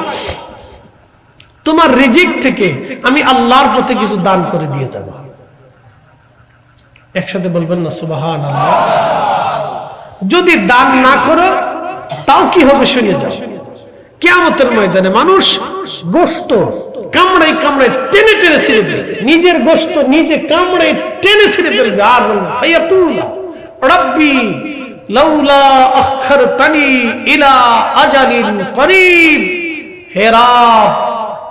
তোমার রিজিক থেকে আমি আল্লাহর পথে কিছু দান করে দিয়ে যাব। একসাথে বলবেন না সুবহানাল্লাহ? যদি দান না করো তাও কি হবে শুনে যাও। কিয়ামতের ময়দানে মানুষ গোশত কামড়াই কামড়াই টেনে টেনে ছিঁড়ে ফেলছে, নিজের গোশত নিজে কামড়াই টেনে ছিঁড়ে ফেলছে। আর বলবে সাইয়াতুলা রাব্বি লাউলা আখখারতানি ইলা আজালিন করিব। হে রব,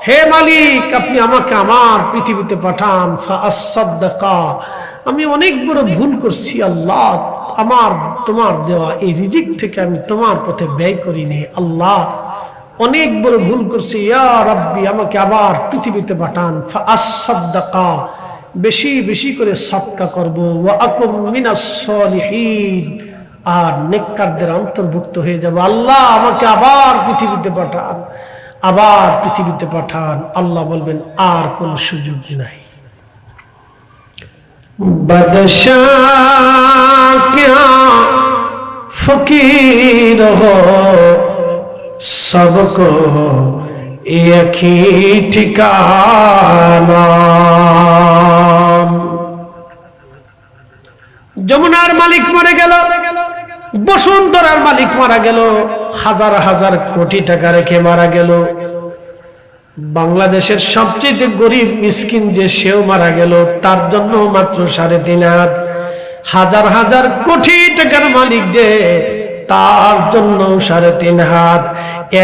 হে মালিক, আপনি আমাকে আমার পৃথিবীতে পাঠান। ফাআসাদদাকা, আমি অনেক বড় ভুল করছি আল্লাহ, আমার তোমার দেওয়া এই রিজিক থেকে আমি তোমার পথে ব্যয় করিনি আল্লাহ, অনেক বড় ভুল করছি। ইয়া রাব্বি, আমাকে আবার পৃথিবীতে পাঠান। ফাআসাদদাকা, বেশি বেশি করে সদকা করব। ওয়া আকুম মিনাস সালিহিন, আর নেককারদের অন্তর্ভুক্ত হয়ে যাব। আল্লাহ আমাকে আবার পৃথিবীতে পাঠান, আবার পৃথিবীতে পাঠান। আল্লাহ বলবেন আর কোন সুযোগ নাই। বাদশাহ क्या फकीर हो, सबको एक ही ठिकाना। যমুনার মালিক মরে গেল, বসুন্ধরার মালিক মারা গেল, হাজার হাজার কোটি টাকা রেখে মারা গেল। বাংলাদেশের সবচেয়ে গরিব মিসকিন যে সেও মারা গেল, তার জন্য মাত্র 3.5 হাত। হাজার হাজার কোটি টাকার মালিক যে, তার জন্য 3.5 হাত।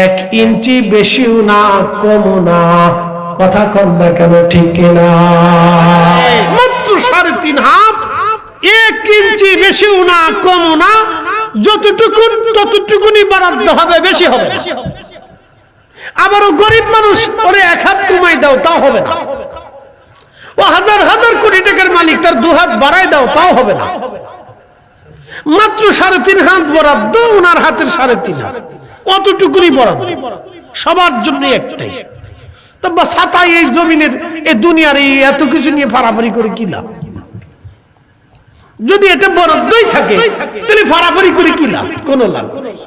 1 ইঞ্চি বেশিও না কমও না। কথা কম না কেন, ঠিক কিনা? মাত্র 3.5 হাত, 1 ইঞ্চি বেশিও না কমও না। ততটুকুনি বরাদ্দ হবে, বেশি হবে না। আবারও গরিব মানুষ, ওরে 1 হাত কমাই দাও, তাও হবে না। ও হাজার হাজার কোটি টাকার মালিক, তার 2 হাত বাড়াই দাও, তাও হবে না। মাত্র 3.5 হাত বরাদ্দ, ওনার হাতের 3.5 হাত, অতটুকুনি বরাদ্দ, সবার জন্য একটাই। তবে ছাতায় এই জমিনের, এই দুনিয়ার এই এত কিছু নিয়ে ফাড়াফাড়ি করে কি লাভ? যদি এটা বরাদ্দই থাকে, তাহলে ফাড়াফাড়ি করে কি লাভ? কোনো লাভ নেই।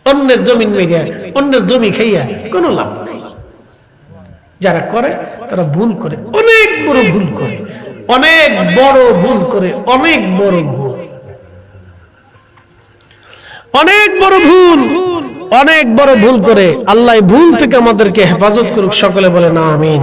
অন্যের জমিন মেরে, অন্যের জমি খাইয়া কোনো লাভ নেই। যারা করে তারা ভুল করে, অনেক বড় ভুল করে, অনেক বড় ভুল করে, অনেক বড় ভুল, অনেক বড় ভুল, অনেক বড় ভুল করে। আল্লাহ ভুল থেকে আমাদেরকে হেফাজত করুক। সকলে বলে না আমিন।